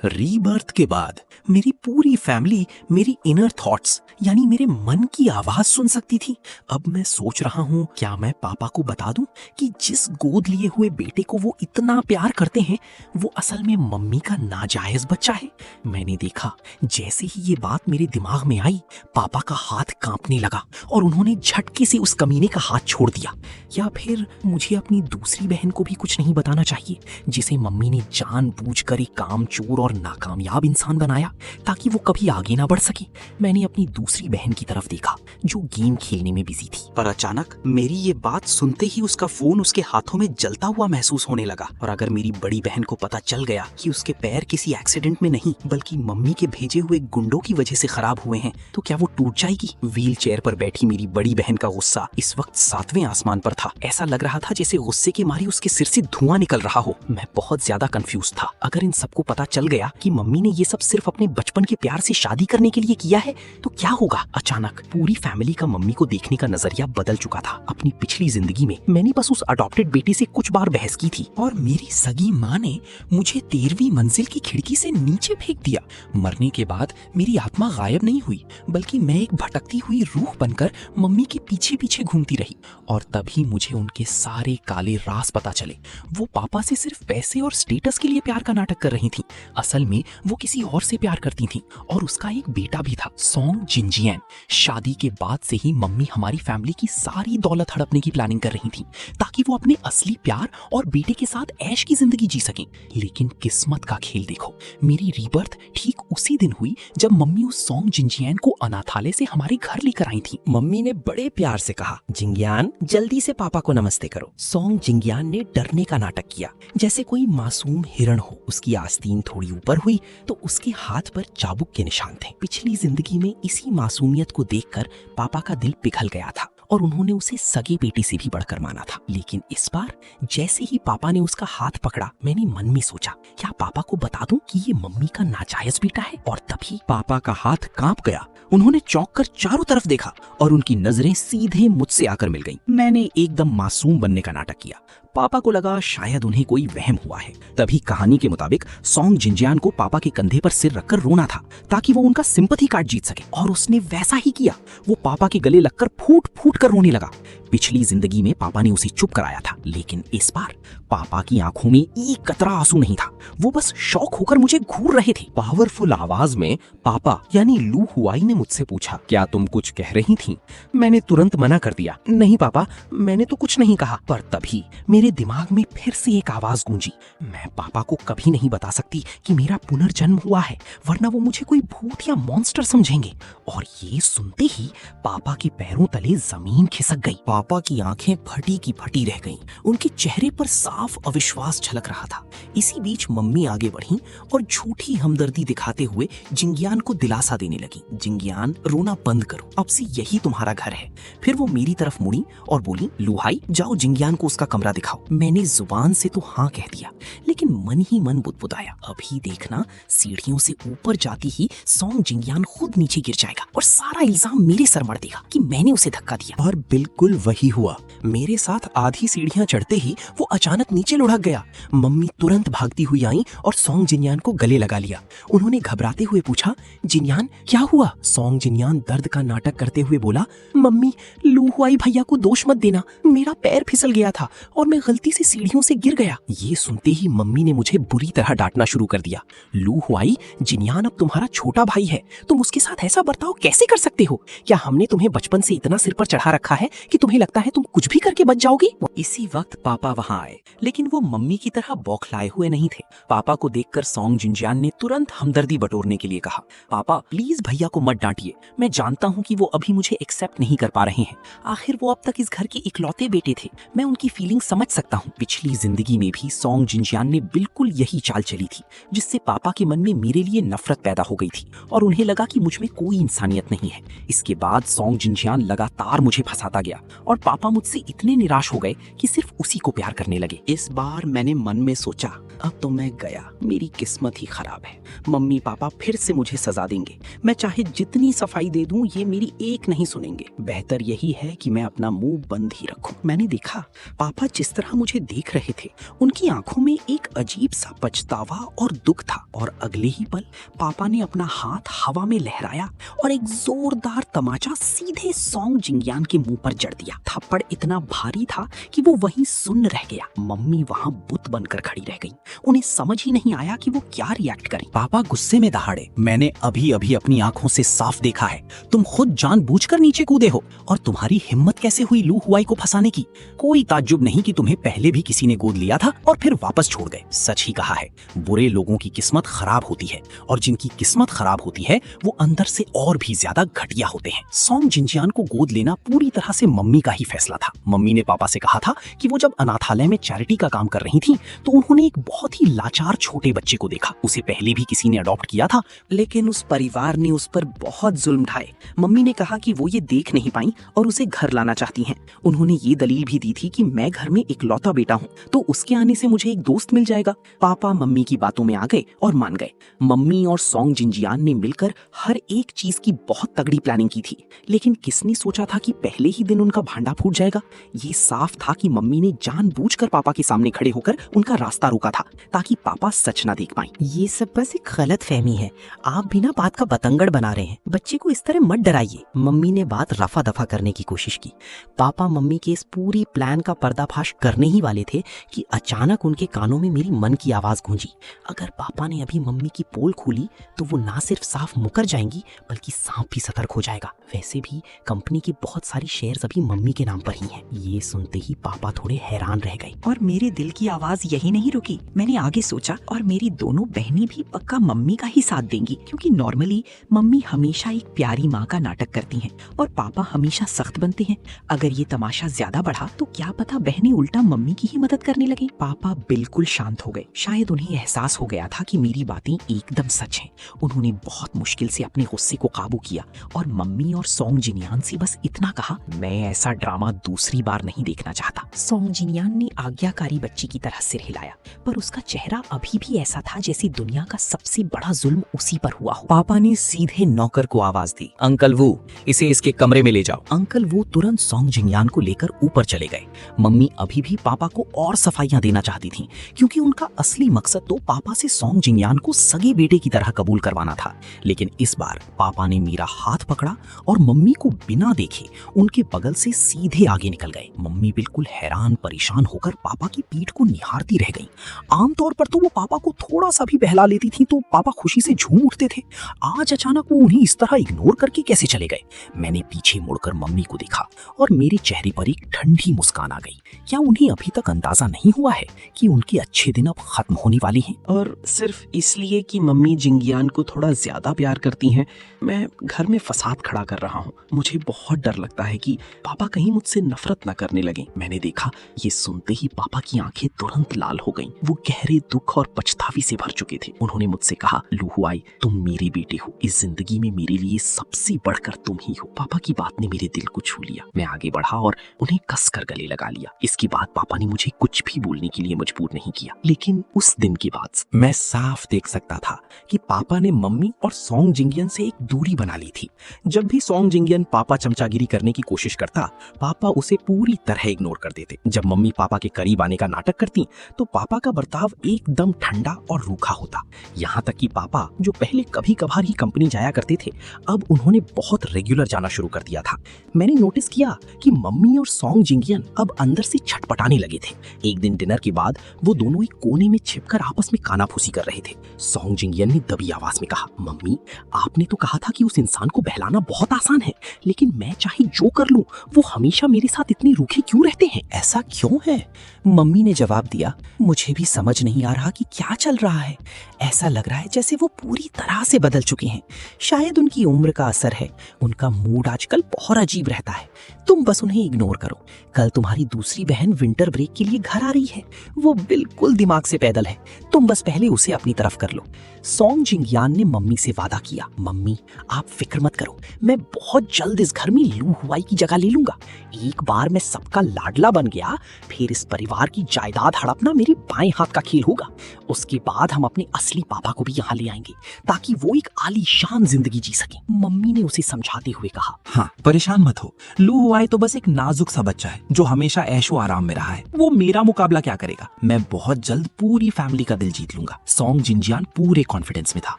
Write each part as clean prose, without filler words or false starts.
Rebirth के बाद मेरी पूरी फैमिली मेरी इनर थॉट्स यानी मेरे मन की आवाज सुन सकती थी। अब मैं सोच रहा हूँ क्या मैं पापा को बता दूं कि जिस गोद लिए हुए बेटे को वो इतना प्यार करते हैं वो असल में मम्मी का नाजायज बच्चा है। मैंने देखा जैसे ही ये बात मेरे दिमाग में आई पापा का हाथ कांपने लगा और उन्होंने झटके से उस कमीने का हाथ छोड़ दिया। या फिर मुझे अपनी दूसरी बहन को भी कुछ नहीं बताना चाहिए जिसे मम्मी ने जानबूझकर एक कामचोर और नाकामयाब इंसान बनाया ताकि वो कभी आगे ना बढ़ सके। मैंने अपनी दूसरी बहन की तरफ देखा जो गेम खेलने में बिजी थी, पर अचानक मेरी ये बात सुनते ही उसका फोन उसके हाथों में जलता हुआ महसूस होने लगा। और अगर मेरी बड़ी बहन को पता चल गया कि उसके पैर किसी एक्सीडेंट में नहीं बल्कि मम्मी के भेजे हुए गुंडों की वजह से खराब हुए हैं तो क्या वो टूट जाएगी। व्हील चेयर पर बैठी मेरी बड़ी बहन का गुस्सा इस वक्त 7वें आसमान पर था। ऐसा लग रहा था जैसे गुस्से के मारे उसके सिर से धुआं निकल रहा हो। मैं बहुत ज्यादा कंफ्यूज था। अगर इन सबको पता चल गया कि मम्मी ने ये सब सिर्फ अपने बचपन के प्यार से शादी करने के लिए किया है तो क्या होगा। अचानक पूरी फैमिली का मम्मी को देखने का नजरिया बदल चुका था। अपनी पिछली जिंदगी में मैंने बस उस अडॉप्टेड बेटे से कुछ बार बहस की थी और मेरी सगी माँ ने मुझे 13वीं मंजिल की खिड़की से नीचे फेंक दिया। मरने के बाद मेरी आत्मा गायब नहीं हुई बल्कि मैं एक भटकती हुई रूह बनकर मम्मी के पीछे पीछे घूमती रही। और तभी मुझे उनके सारे काले राज पता चले। वो पापा से सिर्फ पैसे और स्टेटस के लिए प्यार का नाटक कर रही थी। असल में वो किसी और से प्यार करती थी और उसका एक बेटा भी था, सोंग जिनजियान। शादी के बाद से ही मम्मी हमारी फैमिली की सारी दौलत हड़पने की प्लानिंग कर रही थी ताकि वो अपने असली प्यार और बेटे के साथ ऐश की जिंदगी जी सकें। लेकिन किस्मत का खेल देखो, मेरी रीबर्थ ठीक उसी दिन हुई जब मम्मी उस सोंग जिनजियान को अनाथालय से हमारे घर लेकर आई थी। मम्मी ने बड़े प्यार से कहा, जिंगियान जल्दी से पापा को नमस्ते करो। सोंग जिंगियान ने डरने का नाटक किया जैसे कोई मासूम हिरण हो। उसकी आस्तीन थोड़ी ऊपर हुई तो उसके हाथ पर चाबुक के निशान थे। पिछली जिंदगी में इसी मासूमियत को देखकर पापा का दिल पिघल गया था और उन्होंने उसे सगे बेटे से भी बढ़कर माना था। लेकिन इस बार जैसे ही पापा ने उसका हाथ पकड़ा मैंने मन में सोचा क्या पापा को बता दूं कि ये मम्मी का नाजायज बेटा है। और तभी पापा का हाथ कांप गया। उन्होंने चौंक कर चारों तरफ देखा और उनकी नजरें सीधे मुझसे आकर मिल गईं। मैंने एकदम मासूम बनने का नाटक किया। पापा को लगा शायद उन्हें कोई वहम हुआ है। तभी कहानी के मुताबिक सोंग जिनजियान को पापा के कंधे पर सिर रखकर रोना था ताकि वो उनका सिंपैथी कार्ड जीत सके और उसने वैसा ही किया। वो पापा के गले लगकर फूट फूट कर रोने लगा। पिछली जिंदगी में पापा ने उसे चुप कराया था लेकिन इस बार पापा की आंखों में एक कतरा आंसू नहीं था। वो बस शौक होकर मुझे घूर रहे थे। पावरफुल आवाज में पापा यानी लू हुआई ने मुझसे पूछा, क्या तुम कुछ कह रही थी? मैंने तुरंत मना कर दिया, नहीं पापा मैंने तो कुछ नहीं कहा। पर तभी मेरे दिमाग में फिर से एक आवाज गूंजी, मैं पापा को कभी नहीं बता सकती कि मेरा पुनर्जन्म हुआ है वरना वो मुझे कोई भूत या मॉन्स्टर समझेंगे। और ये सुनते ही पापा के पैरों तले जमीन खिसक गई। पापा की आंखें फटी की फटी रह गईं। उनके चेहरे पर साफ अविश्वास झलक रहा था। इसी बीच मम्मी आगे बढ़ी और झूठी हमदर्दी दिखाते हुए जिंगियान को दिलासा देने लगी, जिंगियान रोना बंद करो, अब से यही तुम्हारा घर है। फिर वो मेरी तरफ मुड़ी और बोली, लुहाई जाओ जिंगियान को उसका कमरा दिखाओ। मैंने जुबान से तो हाँ कह दिया लेकिन मन ही मन बुदबुदाया, अभी देखना सीढ़ियों से ऊपर जाती ही सोंग जिंगियान खुद नीचे गिर जाएगा और सारा इल्जाम मेरे सर मर देगा कि मैंने उसे धक्का दिया। और बिल्कुल वही हुआ। मेरे साथ आधी सीढ़ियां चढ़ते ही वो अचानक नीचे लुढ़क गया। मम्मी तुरंत भागती हुई आई और सोंग जिनयान को गले लगा लिया। उन्होंने घबराते हुए पूछा, जिनयान क्या हुआ? सोंग जिनयान दर्द का नाटक करते हुए बोला, मम्मी लू हुआई भैया को दोष मत देना, मेरा पैर फिसल गया था और मैं गलती से सीढ़ियों से गिर गया। ये सुनते ही मम्मी ने मुझे बुरी तरह डांटना शुरू कर दिया। लू हुआई, जिनयान अब तुम्हारा छोटा भाई है, तुम उसके साथ ऐसा बर्ताव कैसे कर सकते हो? क्या हमने तुम्हें बचपन से इतना सिर पर चढ़ा रखा है कि तुम्हें लगता है तुम कुछ भी करके बच जाओगी? इसी वक्त पापा वहां आए लेकिन वो मम्मी की तरह बौखलाए हुए नहीं थे। पापा को देखकर सोंग जिनजियान ने तुरंत हमदर्दी बटोरने के लिए कहा, पापा प्लीज भैया को मत डांटिए, मैं जानता हूँ कि वो अभी मुझे एक्सेप्ट नहीं कर पा रहे हैं। आखिर वो अब तक इस घर के इकलौते बेटे थे, मैं उनकी फीलिंग समझ सकता हूँ। पिछली जिंदगी में भी सोंग जिनजियान ने बिल्कुल यही चाल चली थी जिससे पापा के मन में मेरे लिए नफरत पैदा हो गई थी और उन्हें लगा कि मुझ में कोई इंसानियत नहीं है। इसके बाद सोंग जिनजियान लगातार मुझे फंसाता गया और पापा मुझसे इतने निराश हो गए कि सिर्फ उसी को प्यार करने लगे। इस बार मैंने मन में सोचा, अब तो मैं गया, मेरी किस्मत ही खराब है। मम्मी पापा फिर से मुझे सजा देंगे। मैं चाहे जितनी सफाई दे दूं, ये मेरी एक नहीं सुनेंगे। बेहतर यही है कि मैं अपना मुंह बंद ही रखूं। मैंने देखा पापा जिस तरह मुझे देख रहे थे, उनकी आंखों में एक अजीब सा पछतावा और दुख था। और अगले ही पल पापा ने अपना हाथ हवा में लहराया और एक जोरदार तमाचा सीधे सॉन्ग जिंगयान के मुंह पर जड़ दिया। थप्पड़ इतना भारी था कि वो वहीं सुन्न रह गया। मम्मी वहां बुत बनकर खड़ी रह गई। उन्हें समझ ही नहीं आया कि वो क्या रिएक्ट करें। पापा गुस्से में दहाड़े, मैंने अभी अभी अपनी आंखों से साफ देखा है, तुम खुद जानबूझकर नीचे कूदे हो। और तुम्हारी हिम्मत कैसे हुई लू हुआई को फंसाने की? कोई ताज्जुब नहीं कि तुम्हें पहले भी किसी ने गोद लिया था और फिर वापस छोड़ गए। सच ही कहा है, बुरे लोगों की किस्मत खराब होती है, और जिनकी किस्मत खराब होती है वो अंदर से और भी ज्यादा घटिया होते हैं। सॉन्ग जिंजियान को गोद लेना पूरी तरह से मम्मी का ही फैसला था। मम्मी ने पापा से कहा था कि वो जब अनाथालय में चैरिटी का काम कर रही थी तो उन्होंने एक बहुत ही लाचार छोटे बच्चे को देखा। उसे पहले भी किसी ने अडॉप्ट किया था, लेकिन उस परिवार ने उस पर बहुत जुल्म ढाए। मम्मी ने कहा कि वो ये देख नहीं पाई और उसे घर लाना चाहती हैं। उन्होंने ये दलील भी दी थी कि मैं घर में इकलौता बेटा हूँ, तो उसके आने से मुझे एक दोस्त मिल जाएगा। पापा मम्मी की बातों में आ गए और मान गए। मम्मी और सॉन्ग जिंजियान ने मिलकर हर एक चीज की बहुत तगड़ी प्लानिंग की थी, लेकिन किसने सोचा था कि पहले ही दिन उनका भांडा फूट जाएगा। ये साफ था कि मम्मी ने जानबूझकर पापा के सामने खड़े होकर उनका रास्ता रोका था ताकि पापा सच ना देख पाएं। ये सब बस एक गलत फहमी है, आप भी ना बात का बतंगड़ बना रहे हैं। बच्चे को इस तरह मत डराइए। मम्मी ने बात रफा दफा करने की कोशिश की। पापा मम्मी के इस पूरी प्लान का पर्दाफाश करने ही वाले थे कि अचानक उनके कानों में मेरी मन की आवाज गूंजी। अगर पापा ने अभी मम्मी की पोल खोली तो वो ना सिर्फ साफ मुकर जाएंगी बल्कि सांप भी सतर्क हो जाएगा। वैसे भी कंपनी के बहुत सारी शेयर्स अभी मम्मी के नाम पर ही हैं। ये सुनते ही पापा थोड़े हैरान रह गए। और मेरे दिल की आवाज यही नहीं रुकी। मैंने आगे सोचा और मेरी दोनों बहनें भी पक्का मम्मी का ही साथ देंगी, क्योंकि नॉर्मली मम्मी हमेशा एक प्यारी माँ का नाटक करती हैं और पापा हमेशा सख्त बनते हैं। अगर ये तमाशा ज्यादा बढ़ा तो क्या पता बहनें उल्टा मम्मी की ही मदद करने लगे। पापा बिल्कुल शांत हो गए। शायद उन्हें एहसास हो गया था कि मेरी बातें एकदम सच हैं। उन्होंने बहुत मुश्किल से अपने गुस्से को काबू किया और मम्मी और सॉन्ग जिनियान से बस इतना कहा, मैं ऐसा ड्रामा दूसरी बार नहीं देखना चाहता। सॉन्ग जिनियान ने आज्ञाकारी बच्ची की तरह सिर हिलाया, पर उसका चेहरा अभी भी ऐसा था जैसे दुनिया का सबसे बड़ा जुल्म उसी पर हुआ हो। पापा ने सीधे नौकर को आवाज दी, अंकल वो, इसे इसके कमरे में ले जाओ। अंकल वो तुरंत सॉन्ग जिंगयान को लेकर ऊपर चले गए। मम्मी अभी भी पापा को और सफाइयां देना चाहती थीं, क्योंकि उनका असली मकसद तो पापा से सॉन्ग जिंगयान को सगे बेटे की तरह कबूल करवाना था। लेकिन इस बार पापा ने मेरा हाथ पकड़ा और मम्मी को बिना देखे उनके बगल से सीधे आगे निकल गए। मम्मी बिल्कुल हैरान परेशान होकर पापा की पीठ को निहारती रह गई। आमतौर पर तो वो पापा को थोड़ा सा भी बहला लेती थी तो पापा खुशी से झूम उठते थे। आज अचानक वो उन्हें इस तरह इग्नोर करके कैसे चले गए? मैंने पीछे मुड़कर मम्मी को देखा और मेरे चेहरे पर एक ठंडी मुस्कान आ गई। क्या उन्हें अभी तक अंदाजा नहीं हुआ है कि उनके अच्छे दिन अब खत्म होने वाले हैं? और सिर्फ इसलिए कि मम्मी जिंगयान को थोड़ा ज्यादा प्यार करती हैं, मैं घर में फसाद खड़ा कर रहा हूँ। मुझे बहुत डर लगता है कि पापा कहीं मुझसे नफरत न करने लगे। मैंने देखा ये सुनते ही पापा की आंखें तुरंत लाल हो गईं। वो गहरे दुख और पछतावे से भर चुके थे। उन्होंने मुझसे कहा, लुहुआई तुम मेरे बेटे हो, इस जिंदगी में मेरे लिए सबसे बढ़कर तुम ही हो। पापा की बात ने मेरे दिल को छू लिया। मैं आगे बढ़ा और उन्हें कसकर गले लगा लिया। इसके बाद पापा ने मुझे कुछ भी बोलने के लिए मजबूर नहीं किया। लेकिन उस दिन के बाद मैं साफ देख सकता था कि पापा ने मम्मी और सॉन्ग जिंगियन से एक दूरी बना ली थी। जब भी सॉन्ग जिंगियन पापा चमचागिरी करने की कोशिश करता, पापा उसे पूरी तरह इग्नोर कर देते। जब मम्मी पापा के करीब आने का नाटक करती तो पापा का बर्ताव एकदम ठंडा और रूखा होता। यहाँ तक कि पापा जो पहले कभी कभार ही कंपनी जाया करते थे, अब उन्होंने बहुत रेगुलर जाना शुरू कर दिया था। मैंने नोटिस किया कि मम्मी और सॉन्ग जिंगियन अब अंदर से छटपटाने लगे थे। एक दिन डिनर के बाद वो दोनों एक कोने में छिपकर आपस में कानाफूसी कर रहे थे। सॉन्ग जिंगियन ने दबी आवाज में कहा, मम्मी आपने तो कहा था कि उस इंसान को बहलाना बहुत आसान है, लेकिन मैं चाहे जो कर लूं वो हमेशा मेरे साथ इतने रूखे क्यों रहते हैं? ऐसा क्यों है? मम्मी ने जवाब दिया, मुझे भी समझ नहीं आ रहा कि क्या चल रहा है। ऐसा लग रहा है जैसे वो पूरी तरह से बदल चुके हैं। शायद उनकी उम्र का असर है। उनका मूड आजकल बहुत अजीब रहता है। तुम बस उन्हें इग्नोर करो। कल तुम्हारी दूसरी बहन विंटर ब्रेक के लिए घर आ रही है। वो बिल्कुल दिमाग से पैदल है। तुम बस पहले उसे अपनी तरफ कर लो। सॉन्ग जिंगियान ने मम्मी से वादा किया, मम्मी आप फिक्र मत करो, मैं बहुत जल्द इस घर में लू हुआई की जगह ले लूंगा। एक बार मैं सबका लाडला बन गया, फिर इस परिवार परिवार की जायदाद हड़पना मेरे बाएं हाथ का खेल होगा। उसके बाद हम अपने असली पापा को भी यहाँ ले आएंगे ताकि वो एक आलीशान जिंदगी जी सके। मम्मी ने उसे समझाते हुए कहा। हाँ, परेशान मत हो। लू हुआई तो बस एक नाजुक सा बच्चा है जो हमेशा ऐशो आराम में रहा है। वो मेरा मुकाबला क्या करेगा। मैं बहुत जल्द पूरी फैमिली का दिल जीत लूंगा। सॉन्ग जिनजियान पूरे कॉन्फिडेंस में था।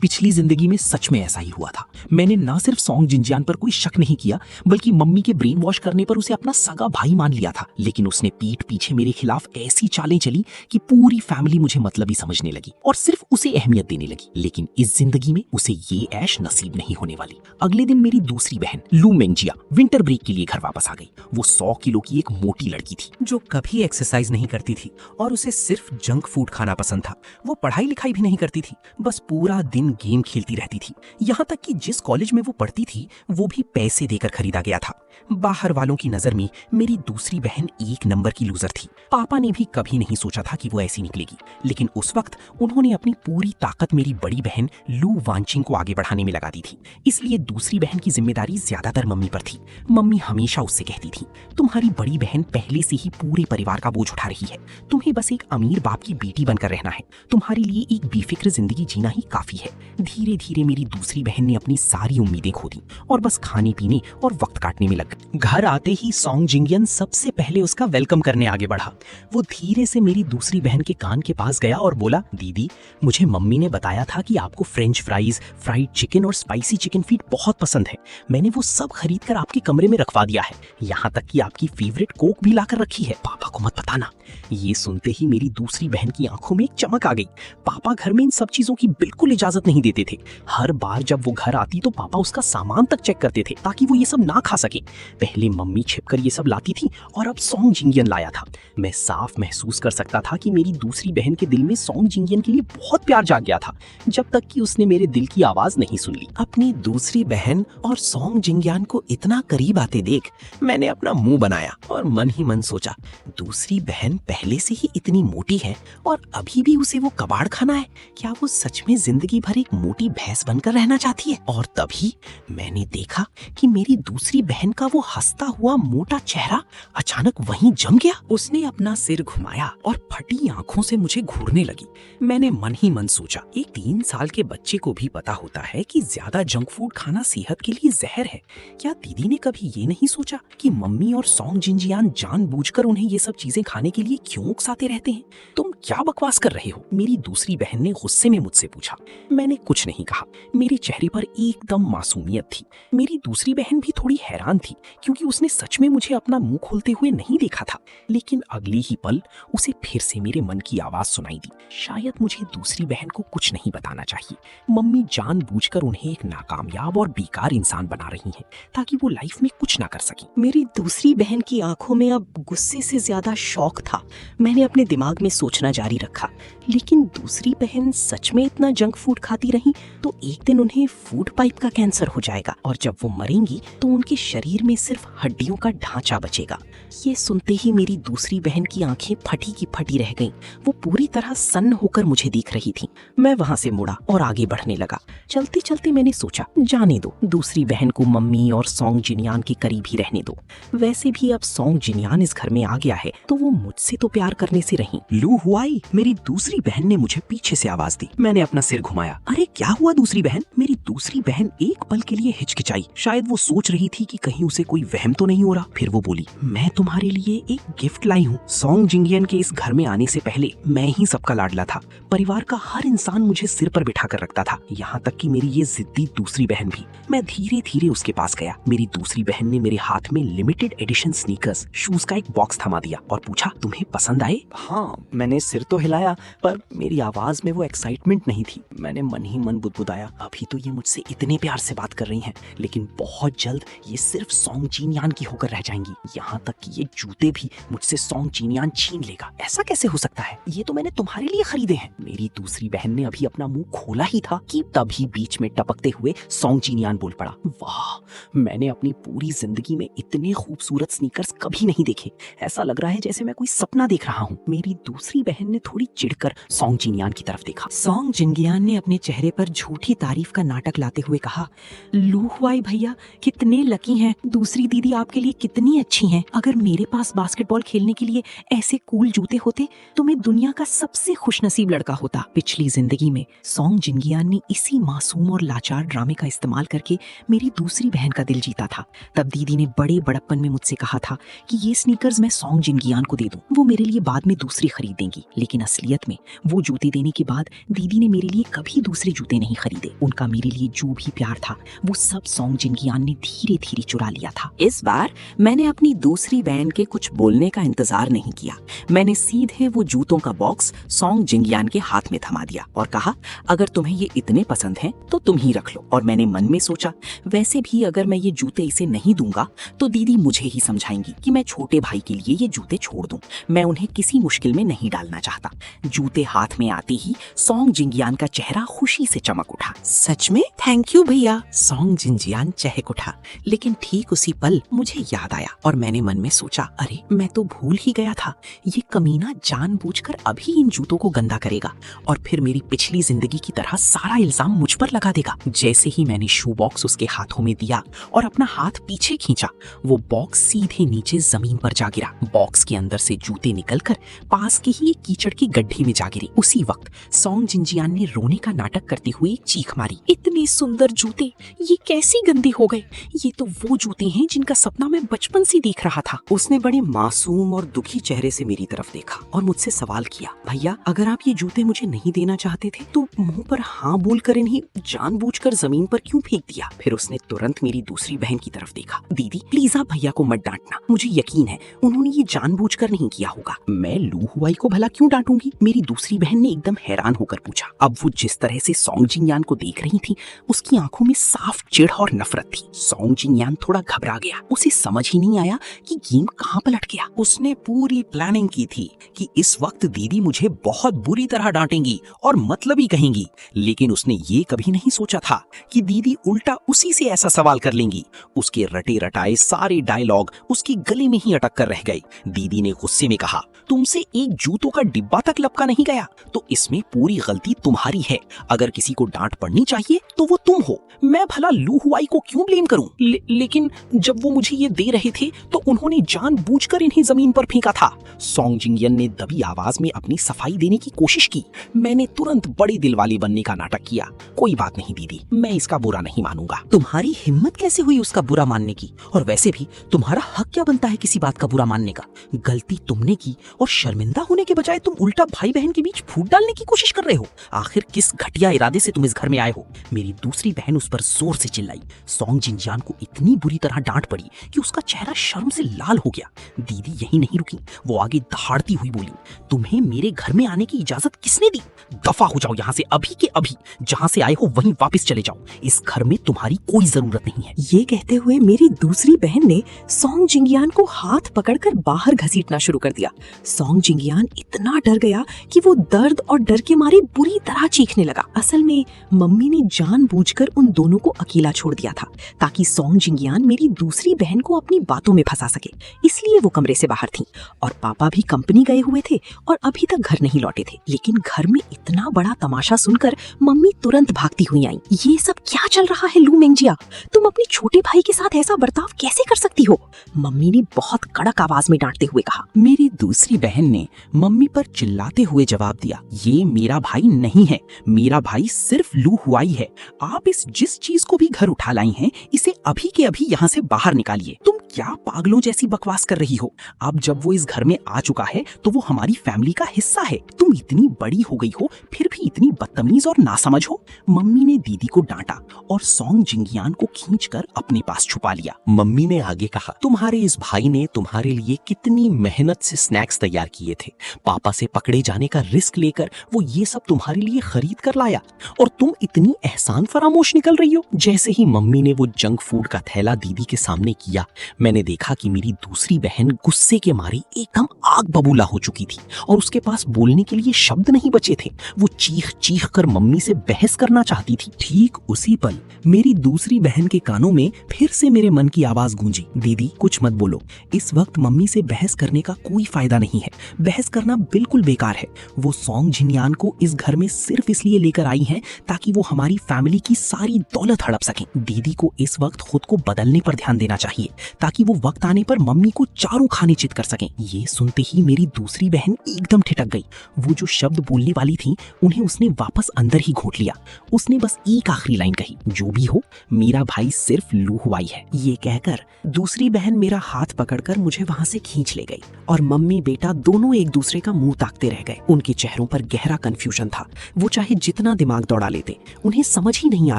पिछली जिंदगी में सच में ऐसा ही हुआ था। मैंने न सिर्फ सॉन्ग जिनजियान पर कोई शक नहीं किया बल्कि मम्मी के ब्रेन वॉश करने पर उसे अपना सगा भाई मान लिया था। लेकिन उसने पीठ पीछे मेरे खिलाफ ऐसी चालें चली कि पूरी फैमिली मुझे मतलबी समझने लगी और सिर्फ उसे अहमियत देने लगी। लेकिन इस जिंदगी में उसे ये ऐश नसीब नहीं होने वाली। अगले दिन मेरी दूसरी बहन लू मेंगजिया विंटर ब्रेक के लिए घर वापस आ गई। वो 100 किलो की एक मोटी लड़की थी जो कभी एक्सरसाइज नहीं करती थी और उसे सिर्फ जंक फूड खाना पसंद था। वो पढ़ाई लिखाई भी नहीं करती थी, बस पूरा दिन गेम खेलती रहती थी। यहाँ तक कि जिस कॉलेज में वो पढ़ती थी वो भी पैसे देकर खरीदा गया था। बाहर वालों की नजर में मेरी दूसरी बहन एक नंबर की लूजर थी। पापा ने भी कभी नहीं सोचा था कि वो ऐसी निकलेगी, लेकिन उस वक्त उन्होंने अपनी पूरी ताकत मेरी बड़ी बहन लू वांचिंग को आगे बढ़ाने में लगा दी थी। इसलिए दूसरी बहन की जिम्मेदारी ज्यादातर मम्मी पर थी। मम्मी हमेशा उससे कहती थी, तुम्हारी बड़ी बहन पहले से ही पूरे परिवार का बोझ उठा रही है, तुम्हें बस एक अमीर बाप की बेटी बनकर रहना है, तुम्हारे लिए एक बेफिक्र जिंदगी जीना ही काफी है। धीरे धीरे मेरी दूसरी बहन ने अपनी सारी उम्मीदें खो दी और बस खाने पीने और वक्त काटने में लग गई। घर आते ही सॉन्ग जिंगियन सबसे पहले उसका वेलकम करने आगे बढ़ा। वो धीरे से मेरी दूसरी बहन के कान के पास गया और बोला, दीदी मुझे मम्मी ने बताया था कि आपको फ्रेंच फ्राइज, फ्राइड चिकन और स्पाइसी चिकन फीट बहुत पसंद है। मैंने वो सब खरीद कर आपके कमरे में रखवा दिया है, यहाँ तक कि आपकी फेवरेट कोक भी लाकर रखी है। पापा को मत बताना। ये सुनते ही मेरी दूसरी बहन की आंखों में एक चमक आ गई। पापा घर में इन सब चीजों की बिल्कुल इजाजत नहीं देते थे। हर बार जब वो घर आती तो पापा उसका सामान तक चेक करते थे ताकि वो ये सब ना खा सके। पहले मम्मी छिपकर ये सब लाती थी और अब सॉन्ग जिंगियन लाया था। मैं साफ महसूस कर सकता था कि मेरी दूसरी बहन के दिल में सॉन्ग जिंगियन के लिए बहुत प्यार जाग गया था, जब तक कि उसने मेरे दिल की आवाज नहीं सुन ली। अपनी दूसरी बहन और सॉन्ग जिंगियन को इतना करीब आते देख मैंने अपना मुंह बनाया और मन ही मन सोचा, दूसरी बहन पहले से ही इतनी मोटी है और अभी भी उसे वो कबाड़ खाना है। क्या वो सच में जिंदगी भर एक मोटी भैंस बनकर रहना चाहती है? और तभी मैंने देखा कि मेरी दूसरी बहन का वो हंसता हुआ मोटा चेहरा अचानक वहीं जम गया। उसने अपना सिर घुमाया और फटी आंखों से मुझे घूरने लगी। मैंने मन ही मन सोचा, एक 3 साल के बच्चे को भी पता होता है कि ज्यादा जंक फूड खाना सेहत के लिए जहर है। क्या दीदी ने कभी ये नहीं सोचा कि मम्मी और सॉन्ग जिंजियान जानबूझकर उन्हें ये सब चीजें खाने के लिए क्यों उकसाते रहते हैं? तुम क्या बकवास कर रहे हो? मेरी दूसरी बहन ने गुस्से में मुझसे पूछा। मैंने कुछ नहीं कहा। मेरे चेहरे पर एकदम मासूमियत थी। मेरी दूसरी बहन भी थोड़ी हैरान थी क्योंकि उसने सच में मुझे अपना मुंह खोलते हुए नहीं देखा था। लेकिन अगले ही पल उसे फिर से मेरे मन की आवाज सुनाई दी। शायद मुझे दूसरी बहन को कुछ नहीं बताना चाहिए। मम्मी जानबूझकर उन्हें एक नाकामयाब और बेकार इंसान बना रही हैं ताकि वो लाइफ में कुछ ना कर सके। मेरी दूसरी बहन की आंखों में अब गुस्से से ज्यादा शौक था। मैंने अपने दिमाग में सोचना जारी रखा, लेकिन दूसरी बहन सच में इतना जंक फूड खाती रही तो एक दिन उन्हें फूड पाइप का कैंसर हो जाएगा और जब वो मरेंगी तो उनके शरीर में सिर्फ हड्डियों का ढांचा बचेगा। ये सुनते ही मेरी दूसरी बहन की आंखें फटी की फटी रह गईं। वो पूरी तरह सन्न होकर मुझे देख रही थी। मैं वहां से मुड़ा और आगे बढ़ने लगा। चलते चलते मैंने सोचा, जाने दो, दूसरी बहन को मम्मी और सॉन्ग जिनियान के करीब ही रहने दो। वैसे भी अब सॉन्ग जिनियान इस घर में आ गया है तो वो मुझसे तो प्यार करने से रही। लू हुआई, मेरी दूसरी बहन ने मुझे पीछे से आवाज दी। मैंने अपना सिर घुमाया। अरे क्या हुआ दूसरी बहन? मेरी दूसरी बहन एक पल के लिए हिचकिचाई। शायद वो सोच रही थी कि कहीं उसे कोई वहम तो नहीं हो रहा। फिर वो बोली, मैं तुम्हारे लिए एक गिफ्ट लाई हूँ। सॉन्ग जिंगियन के इस घर में आने से पहले मैं ही सबका लाडला था। परिवार का हर इंसान मुझे सिर पर बिठा कर रखता था, यहाँ तक कि मेरी ये जिद्दी दूसरी बहन भी। मैं धीरे धीरे उसके पास गया। मेरी दूसरी बहन ने मेरे हाथ में लिमिटेड एडिशन स्नीकर्स, शूज का एक बॉक्स थमा दिया और पूछा, तुम्हें पसंद आए? हाँ, मैंने सिर तो हिलाया पर मेरी आवाज में वो एक्साइटमेंट नहीं थी। मैंने मन ही मन बुदबुदाया, अभी तो ये मुझसे इतने प्यार से बात कर रही हैं, लेकिन बहुत जल्द ये सिर्फ सॉन्ग जिनियान की होकर रह जाएंगी। यहाँ तक कि ये जूते भी मुझसे सॉन्ग जिनियान छीन लेगा। ऐसा कैसे हो सकता है? ये तो मैंने तुम्हारे लिए खरीदे हैं। मेरी दूसरी बहन ने अभी अपना मुंह खोला ही था कि तभी बीच में टपकते हुए सॉन्ग जिनियान बोल पड़ा, वाह, मैंने अपनी पूरी जिंदगी में इतने खूबसूरत स्नीकर्स कभी नहीं देखे। ऐसा लग रहा है जैसे मैं कोई सपना देख रहा हूँ। मेरी दूसरी बहन ने थोड़ी चिढ़कर सॉन्ग जिनियान की तरफ देखा। सॉन्ग जिंगियान ने अपने चेहरे पर झूठी तारीफ का नाटक लाते हुए कहा, लू हुआई भैया कितने लकी हैं, दूसरी दीदी आपके लिए कितनी अच्छी हैं। अगर मेरे पास बास्केटबॉल खेलने के लिए ऐसे कूल जूते होते तो मैं दुनिया का सबसे खुशनसीब लड़का होता। पिछली जिंदगी में सोंग जिंगियान ने इसी मासूम और लाचार ड्रामे का इस्तेमाल करके मेरी दूसरी बहन का दिल जीता था। तब दीदी ने बड़े बड़प्पन में मुझसे कहा था कि ये स्नीकर्स मैं सोंग जिंगियान को दे दूं, वो मेरे लिए बाद में दूसरी खरीद देंगी। लेकिन असलियत में वो जूते देने के बाद दीदी ने मेरे लिए कभी दूसरे जूते नहीं खरीदे। उनका मेरे लिए जो भी प्यार था वो सब सोंग जिंगियान ने धीरे धीरे चुरा लिया था। इस बार मैंने अपनी दूसरी बहन के कुछ बोलने का इंतजार नहीं किया। मैंने सीधे वो जूतों का बॉक्स सोंग जिंगियान के हाथ में थमा दिया और कहा, अगर तुम्हें ये इतने पसंद हैं तो तुम ही रख लो। और मैंने मन में सोचा, वैसे भी अगर मैं ये जूते इसे नहीं दूंगा तो दीदी मुझे ही समझाएंगी कि मैं छोटे भाई के लिए ये जूते छोड़ दूं। मैं उन्हें किसी मुश्किल में नहीं डालना चाहता। जूते हाथ में आते ही सोंग जिंगियान का चेहरा खुशी से चमक उठा। सच में? थैंक यू भैया। सोंग जिंजियान चहक उठा। लेकिन ठीक उसी पल मुझे याद आया और मैंने मन में सोचा, अरे मैं तो भूल ही गया था, ये कमीना जानबूझकर अभी इन जूतों को गंदा करेगा और फिर मेरी पिछली जिंदगी की तरह सारा इल्जाम मुझ पर लगा देगा। जैसे ही मैंने शू बॉक्स उसके हाथों में दिया और अपना हाथ पीछे खींचा, वो बॉक्स सीधे नीचे जमीन पर जा गिरा। बॉक्स के अंदर से जूते निकलकर पास के ही एक कीचड़ की गड्ढे में जा गिरे। उसी वक्त सोंग जिंजियान ने रोने का नाटक करते हुए एक चीख मारी, इतने सुंदर जूते ये कैसे गंदे हो गए? ये तो वो जूते हैं जिनका सपना मैं बचपन से देख रहा था। उसने बड़े मासूम और दुखी चेहरे से मेरी तरफ देखा और मुझसे सवाल किया, भैया अगर आप ये जूते मुझे नहीं देना चाहते थे तो मुंह पर हाँ बोलकर इन्हें जानबूझकर जमीन पर क्यों फेंक दिया? फिर उसने तुरंत मेरी दूसरी बहन की तरफ देखा। दीदी प्लीज आप भैया को मत डांटना, मुझे यकीन है उन्होंने ये जानबूझकर नहीं किया होगा। मैं लू हुआई को भला क्यों डांटूंगी? मेरी दूसरी बहन ने एकदम हैरान होकर पूछा। अब वो जिस तरह से सोंग जिंगियान को देख रही थी उसकी आंखों में साफ चिढ़ और नफरत थी। सोंग जिंगियान थोड़ा घबरा गया। उसे समझ ही नहीं आया कि गेम कहाँ पलट गया। उसने पूरी प्लानिंग की थी कि इस वक्त दीदी मुझे बहुत बुरी तरह डांटेंगी और मतलबी कहेंगी, लेकिन उसने ये कभी नहीं सोचा था कि दीदी उल्टा उसी से ऐसा सवाल कर लेंगी। उसके रटे रटाए सारे डायलॉग उसके गले में ही अटक कर रह गए। दीदी ने गुस्से में कहा, तुमसे एक जूतों का डिब्बा तक लपका नहीं गया तो इसमें पूरी गलती तुम्हारी है। अगर किसी को डांट पड़नी चाहिए तो वो तुम हो। मैं भला लू हुआई को क्यों ब्लेम करूं? लेकिन जब वो मुझे ये दे रहे थे तो उन्होंने जानबूझकर इन्हें जमीन पर फेंका था। सोंग जिंगियान ने दबी आवाज में अपनी सफाई देने की कोशिश की। मैंने तुरंत बड़े दिल वाले बनने का नाटक किया। कोई बात नहीं दीदी, मैं इसका बुरा नहीं मानूंगा। तुम्हारी हिम्मत कैसे हुई उसका बुरा मानने की? और वैसे भी तुम्हारा हक क्या बनता है किसी बात का बुरा मानने का? गलती तुमने की और शर्मिंदा होने के बजाय तुम उल्टा भाई बहन के बीच फूट डालने की कोशिश कर रहे हो। आखिर किस घटिया इरादे से तुम इस घर में आए हो? मेरी दूसरी बहन उस पर जोर से चिल्लाई। सोंग जिंजियान को इतनी बुरी तरह डांट पड़ी कि उसका चेहरा शर्म से लाल हो गया। दीदी यही नहीं रुकी, वो आगे दहाड़ती हुई बोली, तुम्हें मेरे घर में आने की इजाजत किसने दी? दफा हो जाओ यहाँ से अभी के अभी। जहाँ से आए हो वहीं वापस चले जाओ। इस घर में तुम्हारी कोई जरूरत नहीं है। ये कहते हुए मेरी दूसरी बहन ने सोंग जिंगियान को हाथ पकड़कर बाहर घसीटना शुरू कर दिया। सोंग जिंगियान इतना डर गया कि वो दर्द और डर के मारे बुरी तरह चीखने लगा। असल में मम्मी ने जानबूझकर उन दोनों को अकेला छोड़ दिया था ताकि सोंग जिंगियान मेरी दूसरी बहन को अपनी बातों में फंसा सके। इसलिए वो कमरे से बाहर थी और पापा भी कंपनी गए हुए थे और अभी तक घर नहीं लौटे थे। लेकिन घर में इतना बड़ा तमाशा सुनकर मम्मी तुरंत भागती हुई आई। ये सब क्या चल रहा है लू मेंगजिया? तुम अपने छोटे भाई के साथ ऐसा बर्ताव कैसे कर सकती हो? मम्मी ने बहुत कड़क आवाज में डांटते हुए कहा। मेरी दूसरी बहन ने मम्मी पर चिल्लाते हुए जवाब दिया, ये मेरा भाई नहीं है, मेरा भाई सिर्फ लू हुआई है। आप इस जिस चीज को भी घर उठा लाई हैं, इसे अभी के अभी यहाँ से बाहर निकालिए। तुम क्या पागलों जैसी बकवास कर रही हो? अब जब वो इस घर में आ चुका है तो वो हमारी फैमिली का हिस्सा है। तुम इतनी बड़ी हो गई हो फिर भी इतनी बदतमीज और नासमझ हो। मम्मी ने दीदी को डांटा और सोंग जिंगियान को खींचकर अपने पास छुपा लिया। मम्मी ने आगे कहा, तुम्हारे इस भाई ने तुम्हारे लिए कितनी मेहनत से स्नैक्स तैयार किए थे। पापा से पकड़े जाने का रिस्क लेकर वो ये सब तुम्हारे लिए खरीद कर लाया और तुम इतनी एहसान फरामोश निकल रही हो। जैसे ही मम्मी ने वो जंक फूड का थैला दीदी के सामने किया, मैंने देखा कि मेरी दूसरी बहन गुस्से के मारे एकदम आग बबूला हो चुकी थी और उसके पास बोलने के लिए शब्द नहीं बचे थे। वो चीख चीख कर मम्मी से बहस करना चाहती थी। ठीक उसी पल मेरी दूसरी बहन के कानों में फिर से मेरे मन की आवाज गूंजी, दीदी कुछ मत बोलो, इस वक्त मम्मी से बहस करने का कोई फायदा नहीं है। बहस करना बिल्कुल बेकार है। वो सोंग जिंगियान को इस घर में सिर्फ इसलिए लेकर आई हैं ताकि वो हमारी फैमिली की सारी दौलत हड़प सकें। दीदी को इस वक्त खुद को बदलने पर ध्यान देना चाहिए ताकि ताकि वो वक्त आने पर मम्मी को चारों खाने चित कर सकें। ये सुनते ही मेरी दूसरी बहन एकदम ठिठक गई। वो जो शब्द बोलने वाली थी उन्हें उसने वापस अंदर ही घोंट लिया। उसने बस एक आखिरी लाइन कही, जो भी हो मेरा भाई सिर्फ लू हुआई है। ये कहकर दूसरी बहन मेरा हाथ पकड़कर मुझे वहां से खींच ले गई और मम्मी बेटा दोनों एक दूसरे का मुंह ताकते रह गए। उनके चेहरों पर गहरा कंफ्यूजन था। वो चाहे जितना दिमाग दौड़ा लेते, उन्हें समझ ही नहीं आ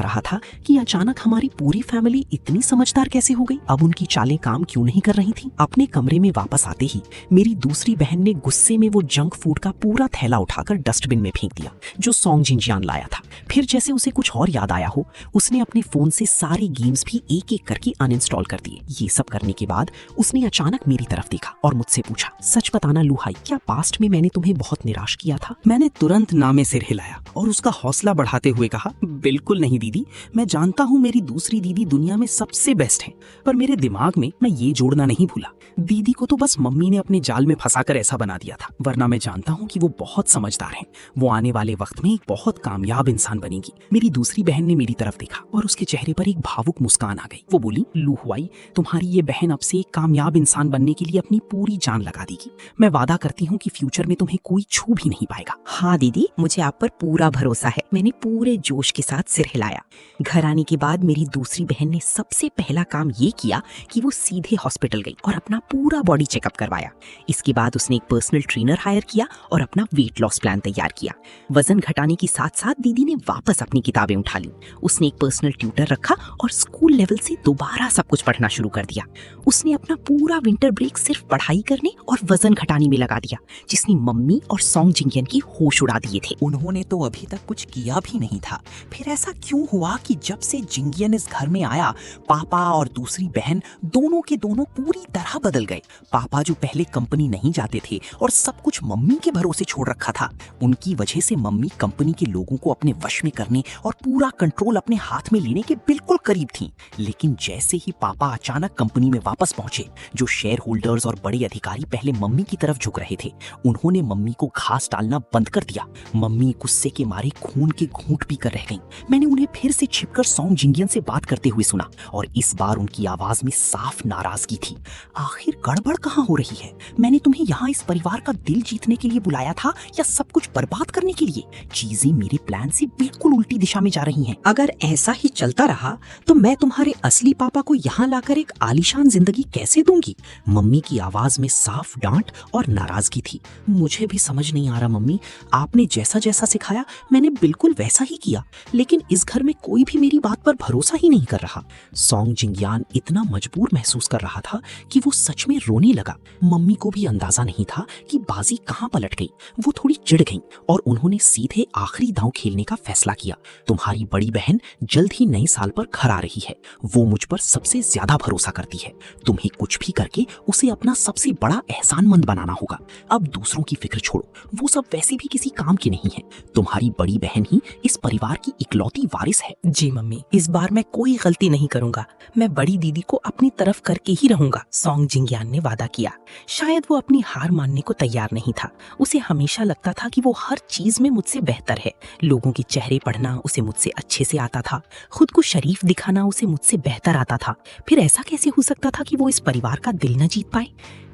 रहा था कि अचानक हमारी पूरी फैमिली इतनी समझदार कैसे हो गई। अब उनकी चालें काम क्यों नहीं कर रही थी। अपने कमरे में वापस आते ही मेरी दूसरी बहन ने गुस्से में वो जंक फूड का पूरा थैला उठाकर डस्टबिन में फेंक दिया जो सॉन्ग जिंजियान लाया था। फिर जैसे उसे कुछ और याद आया हो, उसने अपने फोन से सारे गेम्स भी एक एक करके अनइंस्टॉल कर दिए। ये सब करने के बाद उसने अचानक मेरी तरफ देखा और मुझसे पूछा, सच बताना लूहाई, क्या पास्ट में मैंने तुम्हें बहुत निराश किया था? मैंने तुरंत ना में सिर हिलाया और उसका हौसला बढ़ाते हुए कहा, बिल्कुल नहीं दीदी, मैं जानता हूँ मेरी दूसरी दीदी दुनिया में सबसे बेस्ट है, पर मेरे दिमाग में मैं ये जोड़ना नहीं भूला। दीदी को तो बस मम्मी ने अपने जाल में फंसाकर ऐसा बना दिया था, वरना मैं जानता हूँ कि वो बहुत समझदार है। वो आने वाले वक्त में एक बहुत कामयाब इंसान बनेगी। मेरी दूसरी बहन ने मेरी तरफ देखा और उसके चेहरे पर एक भावुक मुस्कान आ गई। वो बोली, लू हुआई, तुम्हारी ये बहन अब से एक कामयाब इंसान बनने के लिए अपनी पूरी जान लगा देगी। मैं वादा करती हूँ कि फ्यूचर में तुम्हें कोई छू भी नहीं पाएगा। हाँ दीदी, मुझे आप पर पूरा भरोसा है। मैंने पूरे जोश के साथ सिर हिलाया। घर आने के बाद मेरी दूसरी बहन ने सबसे पहला काम ये किया कि वो सीधे हॉस्पिटल गई और अपना पूरा बॉडी चेकअप करवाया। इसके बाद उसने एक पर्सनल ट्रेनर हायर किया और अपना वेट लॉस प्लान तैयार किया। वजन घटाने के साथ साथ दीदी ने वापस अपनी किताबें उठा ली। उसने एक पर्सनल ट्यूटर रखा और स्कूल लेवल से दोबारा सब कुछ पढ़ना शुरू कर दिया। उसने अपना पूरा विंटर ब्रेक सिर्फ पढ़ाई करने और वजन घटाने में लगा दिया, जिसने मम्मी और सॉन्ग जिंगियन की होश उड़ा दिए थे। उन्होंने तो अभी तक कुछ किया भी नहीं था, फिर ऐसा क्यों हुआ कि जब से जिंगियन इस घर में आया, पापा और दूसरी बहन दोनों के दोनों पूरी तरह बदल गए। पापा जो पहले कंपनी नहीं जाते थे और सब कुछ मम्मी के भरोसे छोड़ रखा था, उनकी वजह से मम्मी कंपनी के लोगों को अपने वश में करने और पूरा कंट्रोल अपने हाथ में लेने के बिल्कुल करीब थी। लेकिन जैसे ही पापा अचानक कंपनी में वापस पहुंचे, जो शेयर होल्डर्स और बड़े अधिकारी पहले मम्मी की तरफ झुक रहे थे, उन्होंने मम्मी को घास डालना बंद कर दिया। मम्मी गुस्से के मारे खून के घूंट पीकर रह गईं। मैंने उन्हें फिर से छिपकर सॉन्ग जिंगियन से बात करते हुए सुना और इस बार उनकी आवाज में साफ नाराजगी थी। आखिर गड़बड़ कहाँ हो रही है? मैंने तुम्हें यहाँ इस परिवार का दिल जीतने के लिए बुलाया था या सब कुछ बर्बाद करने के लिए? चीजें मेरे प्लान से बिल्कुल उल्टी दिशा में जा रही हैं। अगर ऐसा ही चलता रहा तो मैं तुम्हारे असली पापा को यहाँ लाकर एक आलीशान जिंदगी कैसे दूंगी? मम्मी की आवाज में साफ डांट और नाराजगी थी। मुझे भी समझ नहीं आ रहा मम्मी, आपने जैसा जैसा सिखाया मैंने बिल्कुल वैसा ही किया, लेकिन इस घर में कोई भी मेरी बात पर भरोसा ही नहीं कर रहा। सॉन्ग जिंगियान इतना मजबूर महसूस कर रहा था कि वो सच में रोने लगा। मम्मी को भी अंदाजा नहीं था कि बाजी कहाँ पलट गई। वो थोड़ी चिढ़ गई और उन्होंने सीधे आखिरी दांव खेलने का फैसला किया। तुम्हारी बड़ी बहन जल्द ही नए साल पर घर आ रही है। वो मुझ पर सबसे ज्यादा भरोसा करती है। तुम्हें कुछ भी करके उसे अपना सबसे बड़ा एहसानमंद बनाना होगा। अब दूसरों की फिक्र छोड़ो, वो सब वैसे भी किसी काम के नहीं है। तुम्हारी बड़ी बहन ही इस परिवार की इकलौती वारिस है। जी मम्मी, इस बार मैं कोई गलती नहीं करूंगा। मैं बड़ी दीदी को अपनी तरफ करके ही रहूंगा, सॉन्ग जिंगियान ने वादा किया। शायद वो अपनी हार मानने को तैयार नहीं था। उसे हमेशा लगता था कि वो हर चीज में मुझसे बेहतर है। लोगों के चेहरे पढ़ना उसे मुझसे अच्छे से आता था, खुद को शरीफ दिखाना उसे मुझसे बेहतर आता था। फिर ऐसा कैसे हो सकता था कि वो इस परिवार का दिल न जीत पाए?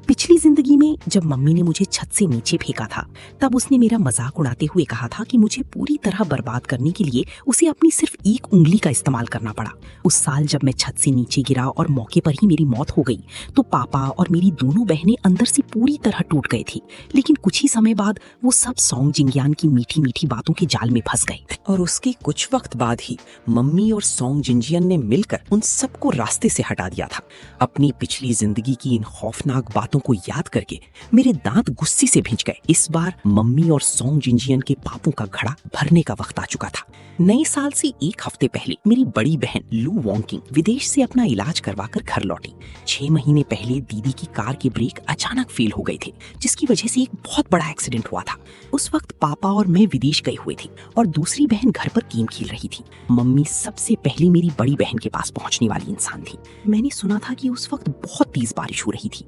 पिछली जिंदगी में जब मम्मी ने मुझे छत से नीचे फेंका था, तब उसने मेरा मजाक उड़ाते हुए कहा था कि मुझे पूरी तरह बर्बाद करने के लिए उसे अपनी सिर्फ एक उंगली का इस्तेमाल करना पड़ा। उस साल जब मैं छत से नीचे गिरा और मौके पर ही मेरी मौत हो गई, तो पापा और मेरी दोनों बहनें अंदर से पूरी तरह टूट गए थी। लेकिन कुछ ही समय बाद वो सब सॉन्ग जिंगियान की मीठी मीठी बातों के जाल में फंस गए। और उसके कुछ वक्त बाद ही मम्मी और सॉन्ग जिंजियन ने मिलकर उन सबको रास्ते से हटा दिया था। अपनी पिछली जिंदगी की इन खौफनाक बातों को याद करके मेरे दांत गुस्से से भिंच गए। इस बार मम्मी और सॉन्ग जिंजियन के पापों का घड़ा भरने का वक्त आ चुका था। नए साल से एक हफ्ते पहले मेरी बड़ी बहन लू वॉन्किंग विदेश से अपना इलाज करवाकर घर लौटी। 6 महीने पहले दीदी की कार के ब्रेक अचानक फेल हो गए थे, जिसकी वजह से एक बहुत बड़ा एक्सीडेंट हुआ था। उस वक्त पापा और मैं विदेश गए हुए थे और दूसरी बहन घर पर गेम खेल रही थी। मम्मी सबसे पहले मेरी बड़ी बहन के पास पहुंचने वाली इंसान थी। मैंने सुना था कि उस वक्त बहुत तेज बारिश हो रही थी।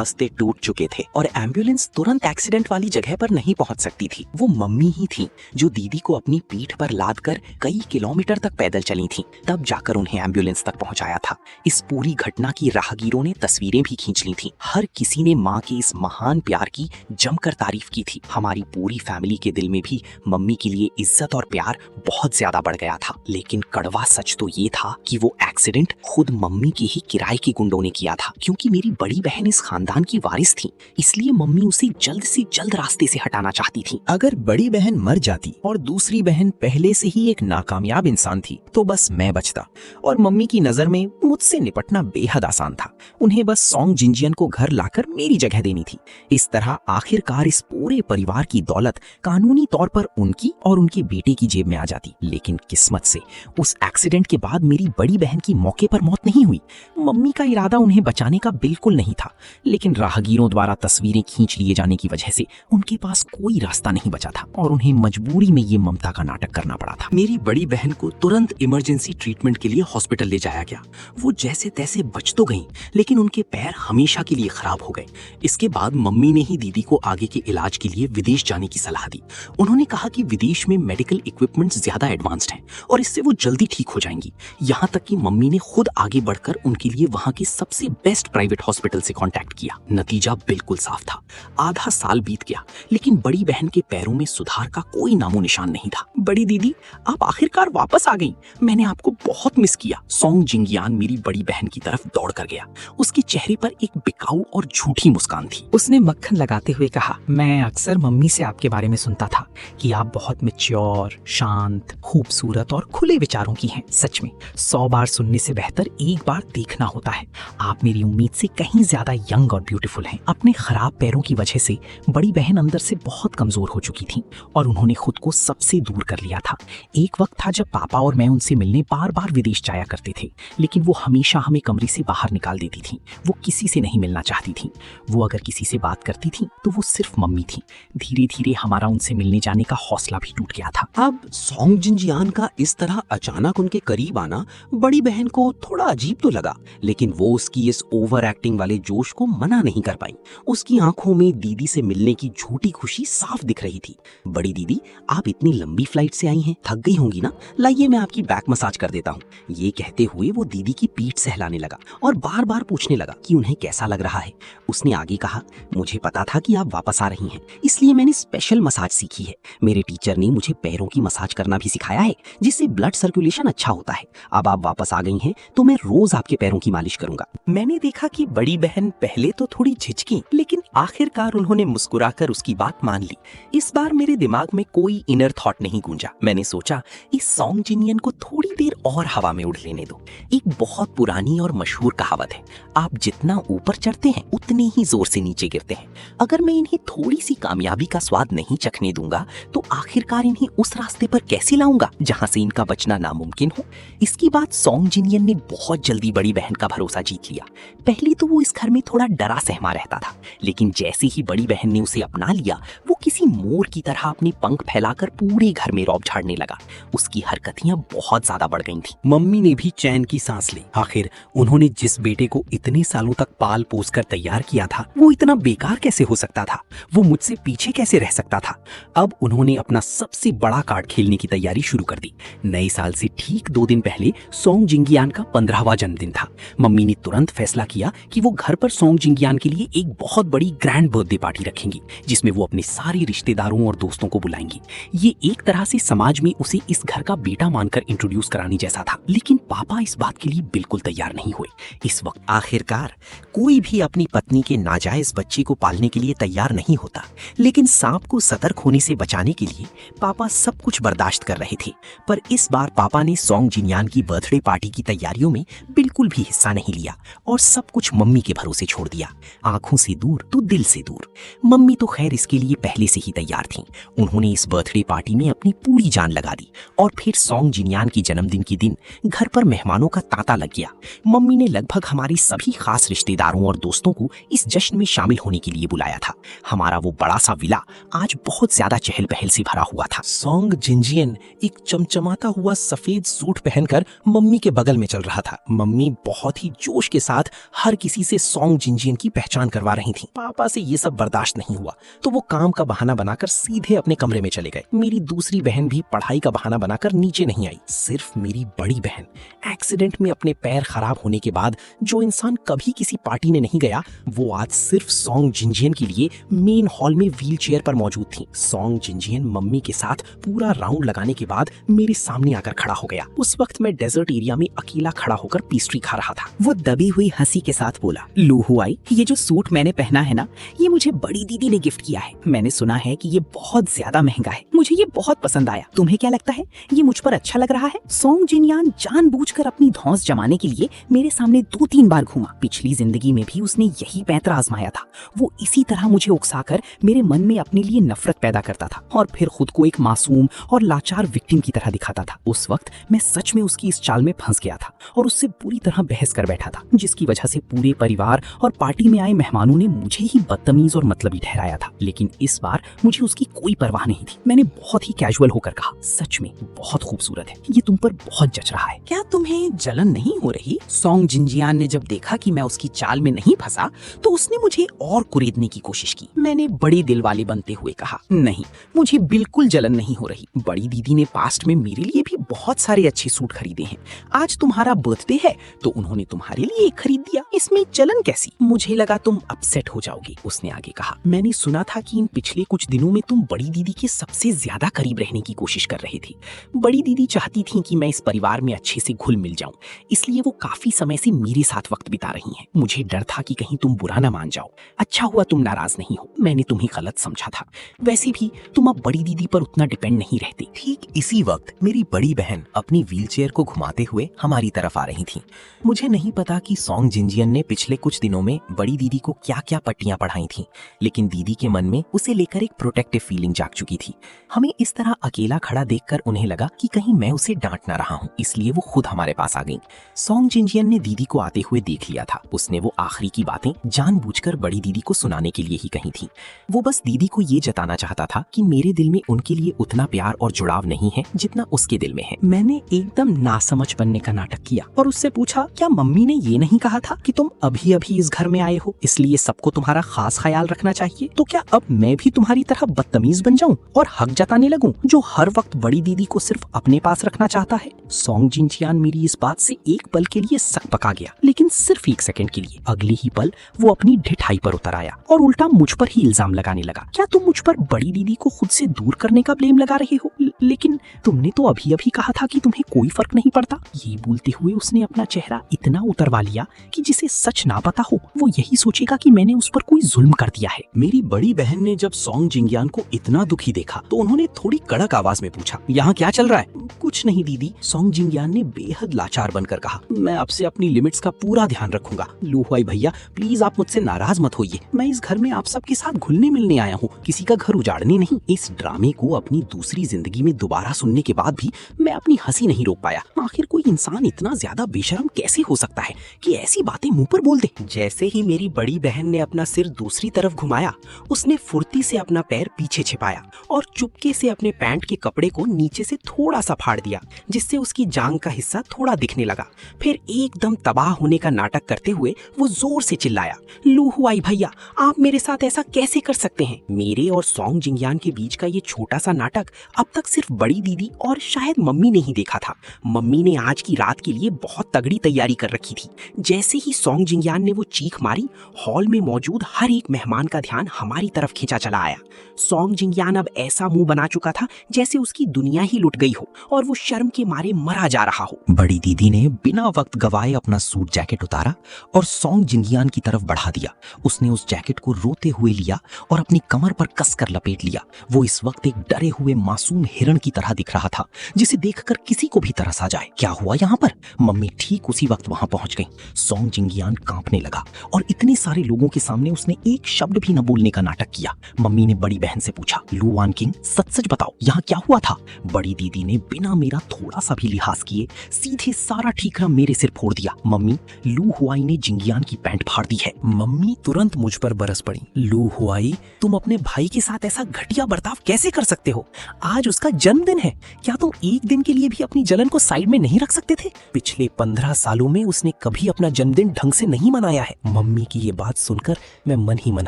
रास्ते टूट चुके थे और एम्बुलेंस तुरंत एक्सीडेंट वाली जगह पर नहीं पहुंच सकती थी। वो मम्मी ही थी जो दीदी को अपनी पीठ पर लाद कर कई किलोमीटर तक पैदल चली थी, तब जाकर उन्हें एम्बुलेंस तक पहुंचाया था। इस पूरी घटना की राहगीरों ने तस्वीरें भी खींच ली थी। हर किसी ने माँ के इस महान प्यार की जमकर तारीफ की थी। हमारी पूरी फैमिली के दिल में भी मम्मी के लिए इज्जत और प्यार बहुत ज्यादा बढ़ गया था। लेकिन कड़वा सच तो ये था कि वो एक्सीडेंट खुद मम्मी के ही किराए के गुंडों ने किया था। क्योंकि मेरी बड़ी बहन इस खानदान की वारिस थी, इसलिए मम्मी उसे जल्द से जल्द रास्ते से हटाना चाहती थी। अगर बड़ी बहन मर जाती और दूसरी बहन पहले से ही एक नाकामयाब इंसान थी तो बस मैं बचता, और मम्मी की नजर में मुझसे निपटना बेहद आसान था। उन्हें बस सॉन्ग जिंजियन को घर लाकर मेरी जगह देनी थी। इस तरह आखिरकार इस पूरे परिवार की दौलत कानूनी तौर पर उनकी और उनके बेटे की जेब में आ जाती। लेकिन किस्मत से उस एक्सीडेंट के बाद मेरी बड़ी बहन की मौके पर मौत नहीं हुई। मम्मी का इरादा उन्हें बचाने का बिल्कुल नहीं था, लेकिन राहगीरों द्वारा तस्वीरें खींच लिए जाने की वजह से उनके पास कोई रास्ता नहीं बचा था और उन्हें मजबूरी में ये ममता का नाटक करना पड़ा था। मेरी बड़ी बहन को तुरंत इमरजेंसी ट्रीटमेंट के लिए हॉस्पिटल ले जाया गया। वो जैसे तैसे बच तो गईं, लेकिन उनके पैर हमेशा के लिए खराब हो गए। इसके बाद मम्मी ने ही दीदी को आगे के इलाज के लिए विदेश जाने की सलाह दी। उन्होंने कहा कि विदेश में मेडिकल इक्विपमेंट्स ज्यादा एडवांस्ड हैं और इससे वो जल्दी ठीक हो जाएंगी। यहाँ तक कि मम्मी ने खुद आगे बढ़कर उनके लिए वहाँ के सबसे बेस्ट प्राइवेट हॉस्पिटल से कांटेक्ट किया। नतीजा बिल्कुल साफ था। आधा साल बीत गया, लेकिन बड़ी बहन के पैरों में सुधार का कोई नामो निशान नहीं था। बड़ी दीदी, आप आखिरकार वापस आ गईं। मैंने आपको बहुत मिस किया। सॉन्ग जिंगियान मेरी बड़ी बहन की तरफ दौड़ कर गया। उसके चेहरे पर एक बिकाऊ और झूठी मुस्कान थी। उसने मक्खन लगाते हुए कहा, मैं अक्सर मम्मी से आपके बारे में सुनता था कि आप बहुत मैच्योर, शांत, खूबसूरत और खुले विचारों की हैं। सच में 100 बार सुनने से बेहतर एक बार देखना होता है। आप मेरी उम्मीद से कहीं ज्यादा यंग और ब्यूटीफुल हैं। अपने खराब पैरों की वजह से बड़ी बहन अंदर से बहुत कमजोर हो चुकी थी और उन्होंने खुद को सबसे दूर कर लिया था। एक वक्त था जब पापा और मैं उनसे मिलने बार बार विदेश जाया करते थे, लेकिन वो हमेशा हमें कमरे से बाहर निकाल देती थी। वो किसी से नहीं मिलना चाहती थी। वो अगर किसी से बात करती थी तो वो सिर्फ मम्मी थी। धीरे धीरे हमारा उनसे मिलने जाने का हौसला भी टूट गया था। अब सॉन्ग जिंजियान का इस तरह अचानक उनके करीब आना बड़ी बहन को थोड़ा अजीब तो लगा, लेकिन वो उसकी इस ओवर एक्टिंग वाले जोश को मना नहीं कर पाई। उसकी आंखों में दीदी से मिलने की झूठी खुशी साफ दिख रही थी। बड़ी दीदी, आप इतनी लंबी फ्लाइट से आई हैं, थक गई होंगी ना? लाइए मैं आपकी बैक मसाज कर देता हूँ। ये कहते हुए वो दीदी की पीठ सहलाने लगा और बार बार पूछने लगा कि उन्हें कैसा लग रहा है। उसने आगे कहा, मुझे पता था कि आप वापस आ रही हैं, इसलिए मैंने स्पेशल मसाज सीखी है। मेरे टीचर ने मुझे पैरों की मसाज करना भी सिखाया है, जिससे ब्लड सर्कुलेशन अच्छा होता है। अब आप वापस आ गई हैं तो मैं रोज आपके पैरों की मालिश करूंगा। मैंने देखा कि बड़ी बहन पहले तो थोड़ी झिझकी, लेकिन आखिरकार उन्होंने मुस्कुराकर उसकी बात मान ली। इस बार मेरे दिमाग में कोई इनर थॉट नहीं गूंजा। मैंने सोचा, इस सॉन्ग जिनियन को थोड़ी देर और हवा में उड़ लेने दो। एक बहुत पुरानी और मशहूर कहावत है, आप जितना ऊपर चढ़ते हैं उतने ही जोर से नीचे गिरते हैं। अगर मैं इन्हें थोड़ी सी कामयाबी का स्वाद नहीं चखने दूंगा तो आखिरकार इन्हें उस रास्ते पर कैसे लाऊंगा जहां से इनका बचना नामुमकिन हो। इसकी बात सॉन्ग जिनियन ने बहुत जल्दी बड़ी बहन का भरोसा जीत लिया। पहले तो वो इस घर में थोड़ा डरा सहमा रहता था, लेकिन जैसे ही बड़ी बहन ने उसे अपना लिया, वो किसी मोर की तरह अपने पंख फैलाकर पूरे घर में रौब झाड़ने लगा। उसकी हरकतियां बहुत ज्यादा बढ़ गई थी। मम्मी ने भी चैन की सांस ली। आखिर उन्होंने जिस बेटे को इतने सालों तक पाल पोस कर तैयार किया था, वो इतना बेकार कैसे हो सकता था? वो मुझसे पीछे कैसे रह सकता था? अब उन्होंने अपना सबसे बड़ा कार्ड खेलने की तैयारी शुरू कर दी। नए साल से ठीक 2 दिन पहले सॉन्ग जिंगियान का 15वां जन्मदिन था। मम्मी ने तुरंत फैसला किया कि वो घर पर सॉन्ग जिंगियान के लिए एक बहुत बड़ी ग्रैंड बर्थडे पार्टी रखेंगी, जिसमें वो अपने सारे रिश्तेदारों और दोस्तों को बुलाएंगी। ये एक तरह से समाज में उसे इस घर का बेटा मानकर इंट्रोड्यूस कराने जैसा था। लेकिन पापा इस बात के लिए बिल्कुल तैयार नहीं हुए। इस वक्त आखिरकार कोई भी अपनी पत्नी के नाजायज बच्चे को पालने के लिए तैयार नहीं होता, लेकिन सांप को सतर्क होने से बचाने के लिए पापा सब कुछ बर्दाश्त कर रहे थे। पर इस बार पापा ने सॉन्ग जिनियान की बर्थडे पार्टी की तैयारियों में बिल्कुल भी हिस्सा नहीं लिया और सब कुछ मम्मी के भरोसे छोड़ दिया। आंखों से दूर तो दिल से दूर। मम्मी तो खैर इसके लिए पहले से ही तैयार थीं। उन्होंने इस बर्थडे पार्टी में अपनी पूरी जान लगा दी और फिर सॉन्ग जिनियान की जन्मदिन के दिन घर पर मेहमानों का तांता लग गया। मम्मी ने लगभग हमारी सभी खास रिश्तेदारों और दोस्तों को इस जश्न में शामिल होने के लिए बुलाया था। हमारा वो बड़ा सा विला आज बहुत ज्यादा चहल पहल से भरा हुआ था। सॉन्ग जिंजियन एक चमचमाता हुआ सफेद सूट पहनकर मम्मी के बगल में चल रहा था। मम्मी बहुत ही जोश के साथ हर किसी से सॉन्ग जिंजियन की पहचान करवा रही थी। पापा से ये सब बर्दाश्त नहीं हुआ तो वो काम का बहाना बनाकर सीधे अपने कमरे में चले गए। मेरी दूसरी बहन भी पढ़ाई का बहाना बनाकर नीचे नहीं आई। सिर्फ मेरी बड़ी बहन एक्सीडेंट में अपने पैर खराब होने के बाद जो इंसान कभी किसी पार्टी में नहीं गया, वो आज सिर्फ सॉन्ग जिंजियन के लिए मेन हॉल में व्हील चेयर पर मौजूद थी। सॉन्ग जिंजियन मम्मी के साथ पूरा राउंड लगाने के बाद मेरे सामने आकर खड़ा हो गया। उस वक्त मैं डेजर्ट एरिया में अकेला खड़ा होकर पेस्ट्री खा रहा था। वो दबी हुई हंसी के साथ बोला, लू हुआई, ये जो सूट मैंने पहना है ना, ये मुझे बड़ी दीदी ने गिफ्ट किया है। मैंने सुना है कि ये बहुत ज्यादा महंगा है। मुझे ये बहुत पसंद आया। तुम्हें क्या लगता है, ये मुझ पर अच्छा लग रहा है? सॉन्ग जिनयान जानबूझकर अपनी धौंस जमाने के लिए मेरे सामने 2-3 बार घूमा। पिछली जिंदगी में भी उसने यही पैंतरा आजमाया था। वो इसी तरह मुझे उकसाकर मेरे मन में अपने लिए नफरत पैदा करता था और फिर खुद को एक मासूम और लाचार विक्टिम की तरह दिखाता था। उस वक्त मैं सच में उसकी इस चाल में फंस गया था और उससे बुरी तरह बहस कर बैठा था, जिसकी वजह से पूरे परिवार और पार्टी में आए मेहमानों ने मुझे ही बदतमीज और मतलबी ठहराया था। लेकिन इस बार मुझे उसकी कोई परवाह नहीं थी। मैंने बहुत ही कैजुअल होकर कहा, सच में बहुत खूबसूरत है, ये तुम पर बहुत जच रहा है। क्या तुम्हें जलन नहीं हो रही? सॉन्ग जिनजियान ने जब देखा कि मैं उसकी चाल में नहीं फंसा तो उसने मुझे और कुरेदने की कोशिश की। मैंने बड़े दिल वाले बनते हुए कहा, नहीं, मुझे बिल्कुल जलन नहीं हो रही। बड़ी दीदी ने पास्ट में मेरे लिए भी बहुत सारे अच्छे सूट खरीदे हैं। आज तुम्हारा बर्थडे है तो उन्होंने तुम्हारे लिए एक खरीद दिया, इसमें जलन कैसी? मुझे लगा तुम अपसेट हो जाओगी, उसने आगे कहा। मैंने सुना था कि इन पिछले कुछ दिनों में तुम बड़ी दीदी के सबसे ज्यादा करीब रहने की कोशिश कर रही थी। बड़ी दीदी चाहती थी कि मैं इस परिवार में अच्छे से घुल मिल जाऊं, इसलिए वो काफी समय से मेरे साथ वक्त बिता रही हैं। मुझे डर था कि कहीं तुम बुरा ना मान जाओ। अच्छा हुआ तुम नाराज नहीं हो, मैंने तुम्हें गलत समझा था। वैसे भी तुम अब बड़ी दीदी पर उतना डिपेंड नहीं रहते। ठीक इसी वक्त मेरी बड़ी बहन अपनी व्हीलचेयर को घुमाते हुए हमारी तरफ आ रही थी। मुझे नहीं पता कि सॉन्ग जिंजियन ने पिछले कुछ दिनों में बड़ी दीदी को क्या क्या पट्टियां पढ़ाई थी, लेकिन दीदी के मन में उसे लेकर एक प्रोटेक्टिव फीलिंग जाग चुकी थी। हमें इस तरह अकेला खड़ा देखकर उन्हें लगा कि कहीं मैं उसे डांट ना रहा हूँ, इसलिए वो खुद हमारे पास आ गई। सॉन्ग जिंजियन ने दीदी को आते हुए देख लिया था। उसने वो आखिरी की बातें जानबूझकर बड़ी दीदी को सुनाने के लिए ही कही थी। वो बस दीदी को ये जताना चाहता था कि मेरे दिल में उनके लिए उतना प्यार और जुड़ाव नहीं है जितना उसके दिल में है। मैंने एकदम नासमझ बनने का नाटक किया और उससे पूछा, क्या मम्मी ने ये नहीं कहा था कि तुम अभी अभी इस घर में आए हो, इसलिए सबको तुम्हारा खास ख्याल रखना चाहिए? तो क्या अब मैं भी तुम्हारी तरह बदतमीज बन जाऊं और हक जताने लगूं, जो हर वक्त बड़ी दीदी को सिर्फ अपने पास रखना चाहता है? सॉन्ग जिनजियान मेरी इस बात से एक पल के लिए सकपका गया, लेकिन सिर्फ 1 सेकंड के लिए। अगले ही पल वो अपनी ढिठाई पर उतर आया और उल्टा मुझ पर ही इल्जाम लगाने लगा। क्या तुम मुझ पर बड़ी दीदी को खुद से दूर करने का ब्लेम लगा रहे हो? लेकिन तुमने तो अभी अभी कहा था कि तुम्हें कोई फर्क नहीं पड़ता। ये बोलते हुए उसने अपना चेहरा इतना उतरवा लिया कि जिसे सच ना पता हो वो यही सोचेगा कि मैंने उस पर कोई जुल्म कर दिया है। मेरी बड़ी बहन ने जब सॉन्ग जिंगियान को इतना दुखी देखा तो उन्होंने थोड़ी कड़क आवाज में पूछा, यहाँ क्या चल रहा है? कुछ नहीं दीदी, सॉन्ग जिंगियान ने बेहद लाचार बनकर कहा, मैं आपसे अपनी लिमिट्स का पूरा ध्यान रखूंगा। लू हुआई भैया, प्लीज आप मुझसे नाराज मत होइए। मैं इस घर में आप सबके साथ घुलने मिलने आया हूँ, किसी का घर उजाड़ने नहीं। इस ड्रामे को अपनी दूसरी जिंदगी में दोबारा सुनने के बाद भी मैं अपनी हंसी नहीं रोक पाया। आखिर कोई इंसान इतना ज्यादा बेशर्म कैसे हो सकता है कि ऐसी बातें मुंह पर बोल दे। जैसे ही मेरी बड़ी बहन ने अपना सिर दूसरी तरफ घुमाया, उसने फुर्ती से अपना पैर पीछे छिपाया और चुपके से अपने पैंट के कपड़े को नीचे से थोड़ा सा फाड़ दिया, जिससे उसकी जांग का हिस्सा थोड़ा दिखने लगा। फिर एकदम तबाह होने का नाटक करते हुए वो जोर से चिल्लाया, लू हुआई भैया, आप मेरे साथ ऐसा कैसे कर सकते हैं? मेरे और सॉन्ग जिंगियान के बीच का ये छोटा सा नाटक अब तक सिर्फ बड़ी दीदी और शायद मम्मी ने ही देखा था। मम्मी ने आज की रात के लिए बहुत तगड़ी तैयारी कर रखी थी। जैसे ही सॉन्ग जिंगियान ने वो चीख मारी, हॉल में मौजूद हर एक मेहमान का ध्यान हमारी तरफ खींचा चला आया। सॉन्ग जिंगियान अब ऐसा मुंह बना चुका था जैसे उसकी दुनिया ही लुट गई हो और वो शर्म के मारे मरा जा रहा हो। बड़ी दीदी ने बिना वक्त गवाए अपना सूट जैकेट उतारा और सॉन्ग जिंगियान की तरफ बढ़ा दिया। उसने उस जैकेट को रोते हुए लिया और अपनी कमर पर कसकर लपेट लिया। वो इस वक्त एक डरे हुए मासूम हिरण की तरह दिख रहा था, जिसे देखकर किसी को भी तरस आ जाए। क्या हुआ यहाँ पर? मम्मी ठीक उसी वक्त वहां पहुंच गई। सॉन्ग जिंगियान कांपने लगा और इतने सारे लोगों के सामने उसने एक शब्द भी न बोलने का नाटक किया। मम्मी ने बड़ी बहन से पूछा, लू वान किंग, सच सच बताओ, यहाँ क्या हुआ था? बड़ी दीदी ने बिना मेरा थोड़ा सा भी लिहाज किए सीधे सारा ठीकरा मेरे सिर फोड़ दिया। मम्मी, लू हुआई ने जिंगियान की पैंट फाड़ दी है। मम्मी तुरंत मुझ पर बरस पड़ी। लू हुआई, तुम अपने भाई के साथ ऐसा घटिया बर्ताव कैसे कर सकते हो? आज उसका जन्मदिन है, क्या तुम एक दिन के लिए भी अपनी जलन को साइड में नहीं रख सकते थे? पिछले 15 सालों में उसने कभी अपना जन्मदिन ढंग से नहीं मनाया है। मम्मी की ये बात सुनकर मैं मन ही मन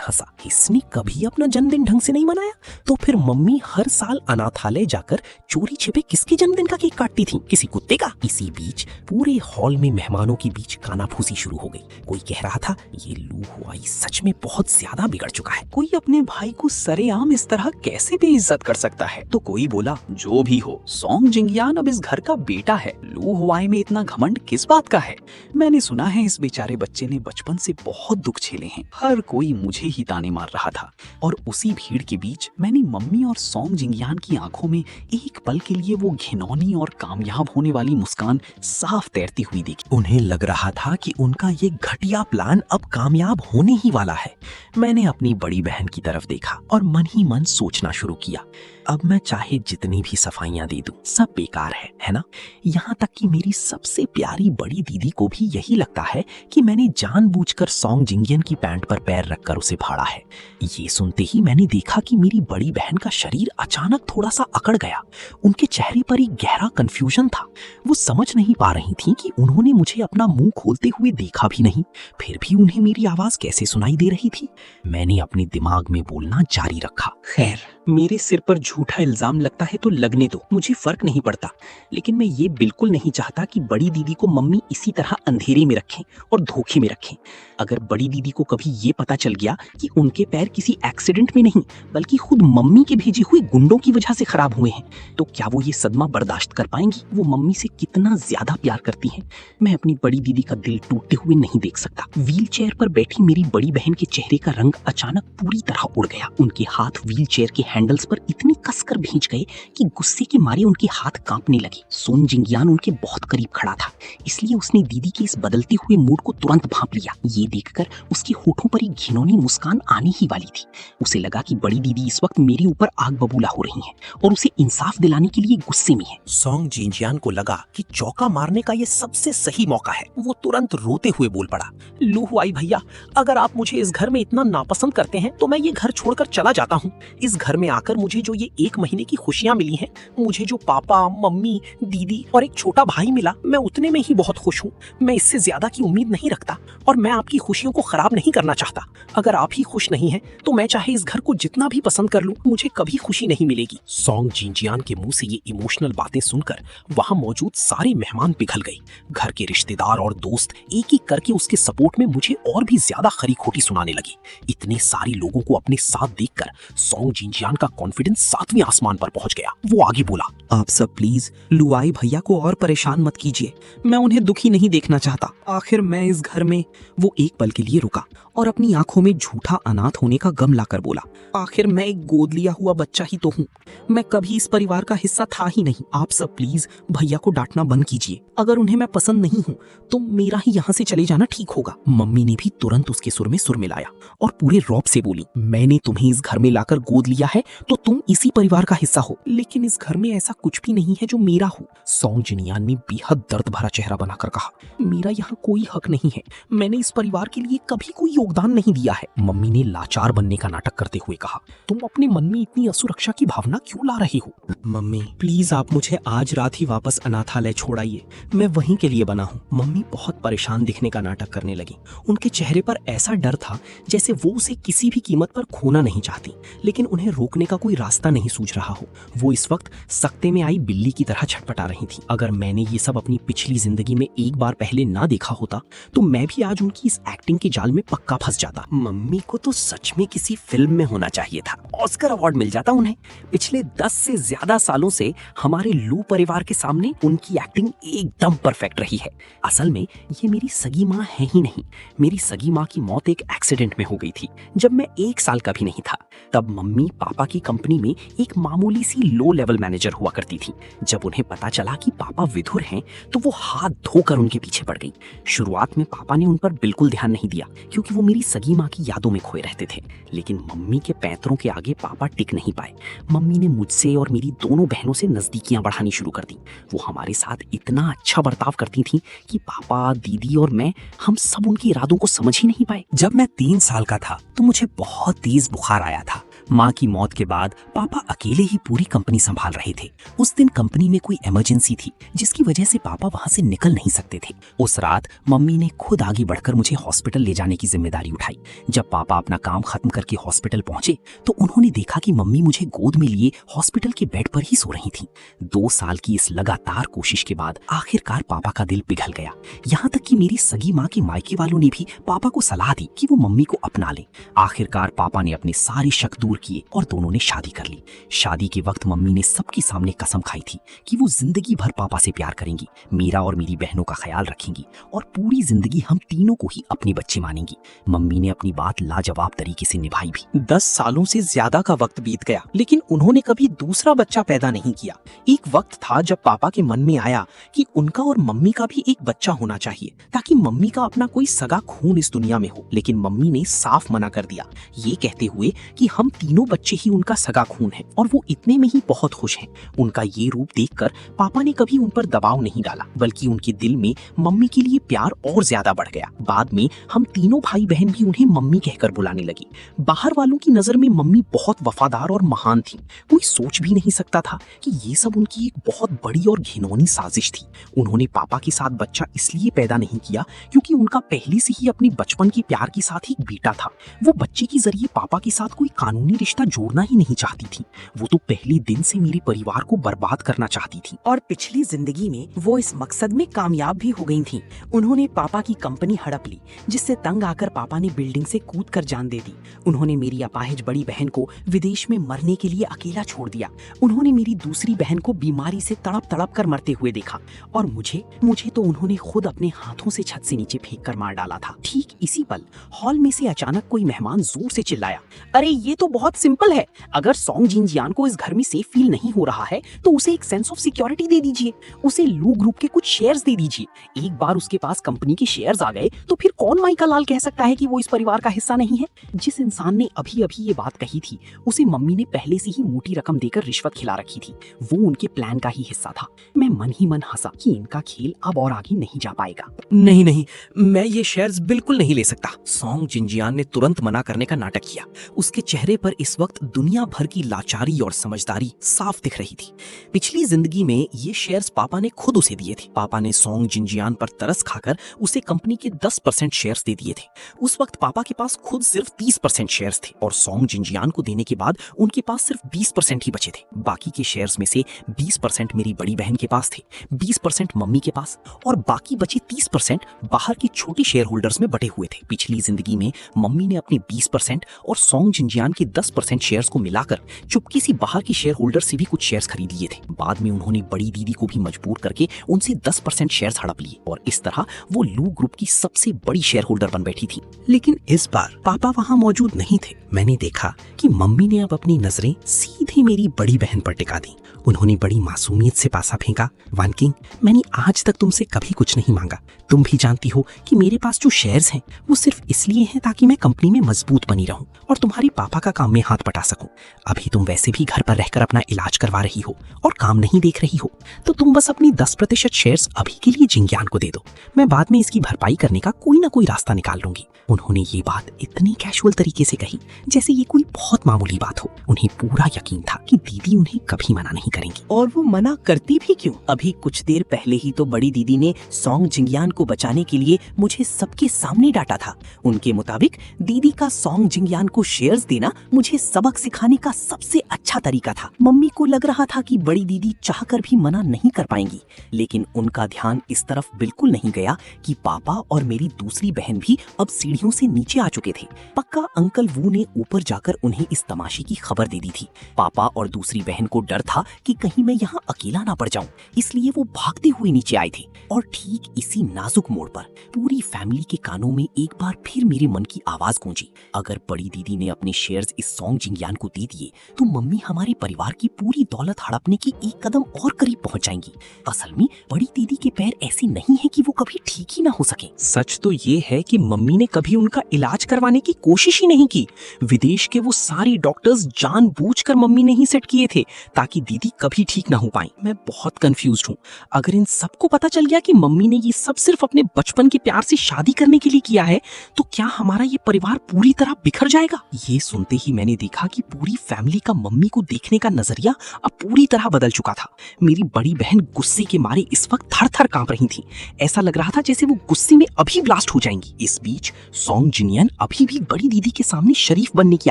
हंसा। इसने कभी अपना जन्मदिन ढंग से नहीं मनाया, तो फिर मम्मी हर साल अनाथालय जाकर चोरी छिपे किसके जन्मदिन का केक काटती थी? किसी कुत्ते का? इसी बीच पूरे हॉल में मेहमानों के बीच कानाफूसी शुरू हो गई। कोई कह रहा था ये लू हुआई सच में बहुत ज्यादा बिगड़ चुका है। कोई अपने भाई को सरेआम इस तरह कैसे बेइज्जत कर सकता है? तो कोई बोला जो भी हो, सोंग जिंगयान अब इस घर का बेटा है। लू हुआई में इतना घमंड किस बात का है? मैंने सुना है इस बेचारे बच्चे ने बचपन से बहुत दुख झेले हैं। हर कोई मुझे ही ताने मार रहा था और उसी भीड़ के बीच मैंने मम्मी और सोंग जिंगयान की आंखों में एक पल के लिए वो घिनौनी और कामयाब होने वाली मुस्कान साफ तैरती हुई देखी। उन्हें लग रहा था कि उनका ये घटिया प्लान अब कामयाब होने ही वाला है। मैंने अपनी बड़ी बहन की तरफ देखा और मन ही मन सोचना शुरू किया, अब मैं चाहे जितनी भी सफाइयां दे दूं, सब बेकार है ना? यहाँ तक कि मेरी सबसे प्यारी बड़ी दीदी को भी यही लगता है कि मैंने जानबूझकर सोंग जिंगयान की पैंट पर पैर रखकर उसे फाड़ा है। ये सुनते ही मैंने देखा कि मेरी बड़ी बहन का शरीर अचानक थोड़ा सा अकड़ गया। उनके चेहरे पर एक गहरा कंफ्यूजन था। वो समझ नहीं पा रही थी कि उन्होंने मुझे अपना मुंह खोलते हुए देखा भी नहीं, फिर भी उन्हें मेरी आवाज कैसे सुनाई दे रही थी। मैंने अपने दिमाग में बोलना जारी रखा, खैर, मेरे सिर पर झूठा इल्जाम लगता है तो लगने दो, मुझे फर्क नहीं पड़ता। लेकिन मैं ये बिल्कुल नहीं चाहता कि बड़ी दीदी को मम्मी इसी तरह अंधेरे में रखें और धोखे में रखें। अगर बड़ी दीदी को कभी ये पता चल गया कि उनके पैर किसी एक्सीडेंट में नहीं बल्कि खुद मम्मी के भेजे हुए गुंडों की वजह से खराब हुए हैं, तो क्या वो ये सदमा बर्दाश्त कर पाएंगी? वो मम्मी से कितना ज्यादा प्यार करती हैं। मैं अपनी बड़ी दीदी का दिल टूटते हुए नहीं देख सकता। व्हील चेयर पर बैठी मेरी बड़ी बहन के चेहरे का रंग अचानक पूरी तरह उड़ गया। उनके हाथ व्हील चेयर के हैंडल्स पर इतनी कसकर भींच गए कि गुस्से के मारे उनके हाथ कांपने लगे। सोंग जिंगयान उनके बहुत करीब खड़ा था, इसलिए उसने दीदी के इस बदलते हुए मूड को तुरंत भांप लिया। ये देखकर उसके होठों पर एक घिनौनी मुस्कान आने ही वाली थी। उसे लगा कि बड़ी दीदी इस वक्त मेरे ऊपर आग बबूला हो रही हैं और उसे इंसाफ दिलाने के लिए गुस्से में है। सोंग जिंगयान को लगा कि चौका मारने का ये सबसे सही मौका है। वो तुरंत रोते हुए बोल पड़ा, लू हुआई भैया, अगर आप मुझे इस घर में इतना नापसंद करते हैं तो मैं ये घर छोड़कर चला जाता हूँ। इस घर में आकर मुझे जो ये 1 महीने की खुशियाँ मिली हैं, मुझे जो पापा, मम्मी, दीदी और एक छोटा भाई मिला, मैं उतने में ही बहुत खुश हूँ। मैं इससे ज्यादा की उम्मीद नहीं रखता और मैं आपकी खुशियों को खराब नहीं करना चाहता। अगर आप ही खुश नहीं हैं तो मैं चाहे इस घर को जितना भी पसंद कर लूं, मुझे कभी खुशी नहीं मिलेगी। सोंग जिंगयान के मुंह से ये इमोशनल बातें सुनकर वहां मौजूद सारे मेहमान पिघल गए। घर के रिश्तेदार और दोस्त एक एक करके उसके सपोर्ट में मुझे और भी ज्यादा खरी खोटी सुनाने लगी। इतने सारे लोगों को अपने साथ देखकर सोंग जिंगयान का कॉन्फिडेंस 7वें आसमान पर पहुंच गया। वो आगे बोला, आप सब प्लीज लुआई भैया को और परेशान मत कीजिए। मैं उन्हें दुखी नहीं देखना चाहता। आखिर मैं इस घर में। वो एक पल के लिए रुका और अपनी आंखों में झूठा अनाथ होने का गम लाकर बोला, आखिर मैं एक गोद लिया हुआ बच्चा ही तो हूँ। मैं कभी इस परिवार का हिस्सा था ही नहीं। आप सब प्लीज भैया को डांटना बंद कीजिए। अगर उन्हें मैं पसंद नहीं हूँ तो मेरा ही यहाँ से चले जाना ठीक होगा। मम्मी ने भी तुरंत उसके सुर में सुर मिलाया और पूरे रौब से बोली, मैंने तुम्हें इस घर में लाकर गोद लिया है तो तुम इसी परिवार का हिस्सा हो, लेकिन इस घर में ऐसा कुछ भी नहीं है जो मेरा हो। सोंग जिंगयान ने बेहद दर्द भरा चेहरा बनाकर कहा, मेरा यहाँ कोई हक नहीं है। मैंने इस परिवार के लिए कभी कोई योगदान नहीं दिया है। मम्मी ने लाचार बनने का नाटक करते हुए कहा, तुम अपने मन में इतनी असुरक्षा की भावना क्यों ला रहे हो? मम्मी प्लीज आप मुझे आज रात ही वापस अनाथालय छोड़ाइए, मैं वहीं के लिए बना हूँ। मम्मी बहुत परेशान दिखने का नाटक करने लगी। उनके चेहरे पर ऐसा डर था जैसे वो उसे किसी भी कीमत पर खोना नहीं चाहती, लेकिन उन्हें रोकने का कोई रास्ता नहीं सूझ रहा हो। वो इस वक्त सख्ते में आई बिल्ली की तरह छटपटा रही थी। अगर मैंने ये सब अपनी पिछली जिंदगी में एक बार पहले ना देखा होता तो मैं भी आज उनकी इस एक्टिंग के जाल में पक्का फंस जाता। मम्मी को तो सच में किसी फिल्म में होना चाहिए था, ऑस्कर अवार्ड मिल जाता उन्हें। पिछले 10 से ज्यादा सालों से हमारे लू परिवार के सामने उनकी एक्टिंग एकदम परफेक्ट रही है। असल में ये मेरी सगी माँ है ही नहीं। मेरी सगी माँ की मौत एक एक्सीडेंट में हो गई थी जब मैं 1 साल का भी नहीं था। तब मम्मी पापा की कंपनी में एक मामूली सी लो लेवल मैनेजर हुआ करती थी। जब उन्हें पता चला कि पापा विधुर हैं तो वो हाथ धोकर उनके पीछे पड़ गई। शुरुआत में पापा ने उन पर बिल्कुल ध्यान नहीं दिया क्योंकि वो मेरी सगी माँ की यादों में खोए रहते थे, लेकिन मम्मी के पैंतरों के आगे पापा टिक नहीं पाए। मम्मी ने मुझसे और मेरी दोनों बहनों से नजदीकियां बढ़ानी शुरू कर दी। वो हमारे साथ इतना अच्छा बर्ताव करती थी कि पापा, दीदी और मैं, हम सब उनके इरादों को समझ ही नहीं पाए। जब मैं 3 साल का था तो मुझे बहुत तेज बुखार आया था। माँ की मौत के बाद पापा अकेले ही पूरी कंपनी संभाल रहे थे। उस दिन कंपनी में कोई इमरजेंसी थी जिसकी वजह से पापा वहां से निकल नहीं सकते थे। उस रात मम्मी ने खुद आगे बढ़कर मुझे हॉस्पिटल ले जाने की जिम्मेदारी उठाई। जब पापा अपना काम खत्म करके हॉस्पिटल पहुंचे तो उन्होंने देखा कि मम्मी मुझे गोद में लिए हॉस्पिटल के बेड पर ही सो रही थी। 2 साल की इस लगातार कोशिश के बाद आखिरकार पापा का दिल पिघल गया। यहाँ तक कि मेरी सगी माँ के मायके वालों ने भी पापा को सलाह दी कि वो मम्मी को अपना ले। आखिरकार पापा ने अपने सारे शक दूर किए और दोनों ने शादी कर ली। शादी के वक्त मम्मी ने सबके सामने कसम खाई थी कि वो जिंदगी भर पापा से प्यार करेंगी, मेरा और मेरी बहनों का ख्याल रखेंगी और पूरी जिंदगी हम तीनों को ही अपने बच्चे मानेंगी। मम्मी ने अपनी बात लाजवाब तरीके से निभाई भी। 10 सालों से ज्यादा का वक्त बीत गया लेकिन उन्होंने कभी दूसरा बच्चा पैदा नहीं किया। एक वक्त था जब पापा के मन में आया कि उनका और मम्मी का भी एक बच्चा होना चाहिए ताकि मम्मी का अपना कोई सगा खून इस दुनिया में हो, लेकिन मम्मी ने साफ मना कर दिया, ये कहते हुए कि हम तीनों बच्चे ही उनका सगा खून है और वो इतने में ही बहुत खुश हैं। उनका ये रूप देखकर पापा ने कभी उन पर दबाव नहीं डाला बल्कि उनके दिल में मम्मी के लिए प्यार और ज्यादा बढ़ गया। बाद में हम तीनों भाई बहन भी उन्हें मम्मी कहकर बुलाने लगी। बाहर वालों की नजर में मम्मी बहुत वफादार और महान थी। कोई सोच भी नहीं सकता था कि ये सब उनकी एक बहुत बड़ी और घिनौनी साजिश थी। उन्होंने पापा के साथ बच्चा इसलिए पैदा नहीं किया क्योंकि उनका पहले से ही अपने बचपन के प्यार के साथ एक बेटा था। वो बच्चे के जरिए पापा के साथ कोई कानूनी रिश्ता जोड़ना ही नहीं चाहती थी। वो तो पहले दिन से मेरे परिवार को बर्बाद करना चाहती थी। और पिछली जिंदगी में वो इस मकसद में कामयाब भी हो गई थी। उन्होंने पापा की कंपनी हड़प ली जिससे तंग आकर पापा ने बिल्डिंग से कूद कर जान दे दी। उन्होंने मेरी अपाहिज बड़ी बहन को विदेश में मरने के लिए अकेला छोड़ दिया। उन्होंने मेरी दूसरी बहन को बीमारी से तड़प तड़प कर मरते हुए देखा और मुझे तो उन्होंने खुद अपने हाथों से छत से नीचे फेंक कर मार डाला था। ठीक इसी पल हॉल में से अचानक कोई मेहमान जोर से चिल्लाया, अरे ये तो बहुत सिंपल है। अगर सॉन्ग जिनजियान को इस घर में सेफ फील नहीं हो रहा है तो उसे एक सेंस ऑफ सिक्योरिटी दे दीजिए, उसे लू ग्रुप के कुछ शेयर्स दे दीजिए। एक बार उसके पास कंपनी के शेयर्स आ गए तो फिर कौन माई का लाल कह सकता है कि वो इस परिवार का हिस्सा नहीं है। जिस इंसान ने अभी अभी ये बात कही थी उसे मम्मी ने पहले से ही मोटी रकम देकर रिश्वत खिला रखी थी। वो उनके प्लान का ही हिस्सा था। मैं मन ही मन हंसा कि इनका खेल अब और आगे नहीं जा पाएगा। नहीं, मैं ये शेयर्स बिल्कुल नहीं ले सकता। सॉन्ग जिनजियान ने तुरंत मना करने का नाटक किया। उसके चेहरे पर इस वक्त दुनिया भर की लाचारी और समझदारी साफ दिख रही थी। पिछली जिंदगी में ये शेयर्स पापा ने खुद उसे दिए थे। पापा ने सॉन्ग जिनजियान पर तरस खाकर उसे कंपनी के 10% शेयर्स दे दिए थे। उस वक्त पापा के पास खुद सिर्फ 30% शेयर्स थे और सॉन्ग जिनजियान को देने के बाद उनके पास सिर्फ 20% ही बचे थे। बाकी के शेयर्स में से 20% मेरी बड़ी बहन के पास थे, 20% मम्मी के पास और बाकी बचे 30% बाहर के छोटे शेयर होल्डर्स में बटे हुए थे। पिछली जिंदगी में मम्मी ने अपने 20% और सॉन्ग जिनजियान के 10% शेयर्स को मिलाकर चुपके से बाहर के शेयर होल्डर से भी कुछ शेयर्स खरीद लिए थे। बाद में उन्होंने बड़ी दीदी को भी मजबूर करके उनसे 10% शेयर्स हड़प लिए और इस तरह वो लू ग्रुप की सबसे बड़ी शेयर होल्डर बन बैठी थी। लेकिन इस बार पापा वहां मौजूद नहीं थे। मैंने देखा कि मम्मी ने अब अपनी नजरें सीधे मेरी बड़ी बहन पर टिका दी। उन्होंने बड़ी मासूमियत से पासा फेंका, वन किंग, मैंने आज तक तुमसे कभी कुछ नहीं मांगा। तुम भी जानती हो कि मेरे पास जो शेयर्स हैं वो सिर्फ इसलिए हैं ताकि मैं कंपनी में मजबूत बनी रहूं और तुम्हारे पापा का काम में हाथ बटा सकूं। अभी तुम वैसे भी घर पर रहकर अपना इलाज करवा रही हो और काम नहीं देख रही हो, तो तुम बस अपनी 10% शेयर्स अभी के लिए जिंग्यान को दे दो। मैं बाद में इसकी भरपाई करने का कोई ना कोई रास्ता निकाल लूंगी। उन्होंने ये बात इतनी कैजुअल तरीके से कही जैसे ये कोई बहुत मामूली बात हो। उन्हें पूरा यकीन था कि दीदी उन्हें कभी मना नहीं करेंगी। और वो मना करती भी क्यों? अभी कुछ देर पहले ही तो बड़ी दीदी ने सॉन्ग जिंग्यान को बचाने के लिए मुझे सबके सामने डांटा था। उनके मुताबिक दीदी का सॉन्ग जिंग्यान को शेयर्स देना मुझे सबक सिखाने का सबसे अच्छा तरीका था। मम्मी को लग रहा था कि बड़ी दीदी चाहकर भी मना नहीं कर पाएंगी, लेकिन उनका ध्यान इस तरफ बिल्कुल नहीं गया कि पापा और मेरी दूसरी बहन भी अब सीढ़ियों से नीचे आ चुके थे। पक्का अंकल वू ने ऊपर जाकर उन्हें इस तमाशे की खबर दे दी थी। पापा और दूसरी बहन को डर था कि कहीं मैं यहाँ अकेला ना पड़ जाऊं, इसलिए वो भागते हुए नीचे आए थे। और ठीक इसी नाजुक मोड़ पर पूरी फैमिली के कानों में एक बार फिर मेरे मन की आवाज गूंजी, अगर बड़ी दीदी ने अपने शेयर्स इस सॉन्ग जिंग्यान को दे दिए तो मम्मी हमारे परिवार की पूरी दौलत हड़पने की एक कदम और करीब पहुंच जाएंगी। असल में बड़ी दीदी के पैर ऐसे नहीं है कि वो कभी ठीक ही ना हो सके। सच तो ये है कि मम्मी ने कभी उनका इलाज करवाने की कोशिश ही नहीं की। विदेश के वो सारे डॉक्टर्स जानबूझकर मम्मी ने ही सेट किए थे ताकि दीदी कभी ठीक ना हो पाए। मैं बहुत कंफ्यूज्ड हूँ। अगर इन सबको पता चल गया कि मम्मी ने ये सब सिर्फ अपने बचपन के प्यार से शादी करने के लिए किया है तो क्या हमारा ये परिवार पूरी तरह बिखर जाएगा? ये सुनते ही मैंने देखा कि पूरी फैमिली का मम्मी को देखने का नजरिया अब पूरी तरह बदल चुका था। मेरी बड़ी बहन गुस्से के मारे इस वक्त थर थर कांप रही थी। ऐसा लग रहा था जैसे वो गुस्से में अभी ब्लास्ट हो जाएंगी। इस बीच सॉन्ग जिनियन अभी भी बड़ी दीदी के सामने शरीफ बनने की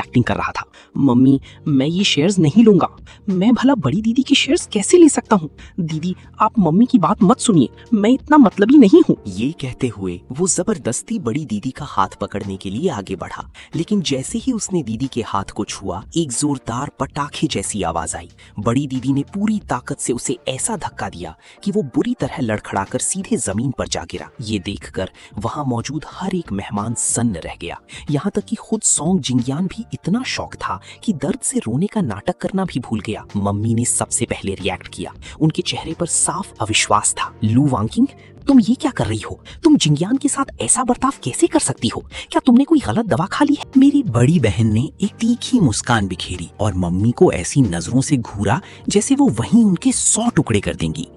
एक्टिंग कर रहा था। मम्मी, मैं ये शेयर्स नहीं लूंगा। मैं भला बड़ी दीदी के शेयर्स कैसे ले सकता हूँ? दीदी, आप मम्मी की बात मत सुनिए, मैं इतना मतलबी नहीं हूँ। ये कहते हुए वो जबरदस्ती बड़ी दीदी का हाथ पकड़ने के लिए आगे बढ़ा, लेकिन जैसे ही उसने दीदी के हाथ को छुआ एक जोरदार पटाखे जैसी आवाज आई। बड़ी दीदी ने पूरी ताकत से उसे ऐसा धक्का दिया कि वो बुरी तरह लड़खड़ाकर सीधे जमीन पर जा गिरा। ये देखकर वहां मौजूद हर एक मेहमान सन्न रह गया। यहाँ तक कि खुद सॉन्ग जिंगियान भी इतना शॉक था कि दर्द से रोने का नाटक करना भी भूल गया। मम्मी ने सबसे पहले रिएक्ट किया। उनके चेहरे पर साफ अविश्वास था। लू वांकिंग, तुम ये क्या कर रही हो? तुम जिंगियान के साथ ऐसा बर्ताव कैसे कर सकती हो? क्या तुमने कोई गलत दवा खा ली है? मेरी बड़ी बहन ने एक तीखी मुस्कान बिखेरी और मम्मी को ऐसी नजरों से घूरा जैसे वो वहीं उनके 100 टुकड़े कर देंगी।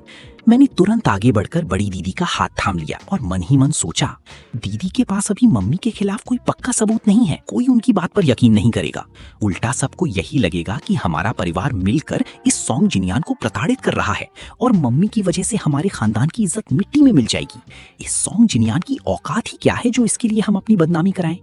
मैंने तुरंत आगे बढ़कर बड़ी दीदी का हाथ थाम लिया और मन ही मन सोचा, दीदी के पास अभी मम्मी के खिलाफ कोई पक्का सबूत नहीं है, कोई उनकी बात पर यकीन नहीं करेगा। उल्टा सबको यही लगेगा कि हमारा परिवार मिलकर इस सॉन्ग जिनियान को प्रताड़ित कर रहा है और मम्मी की वजह से हमारे खानदान की इज्जत मिट्टी में मिल जाएगी। इस सॉन्ग जिनियान की औकात ही क्या है जो इसके लिए हम अपनी बदनामी कराएं?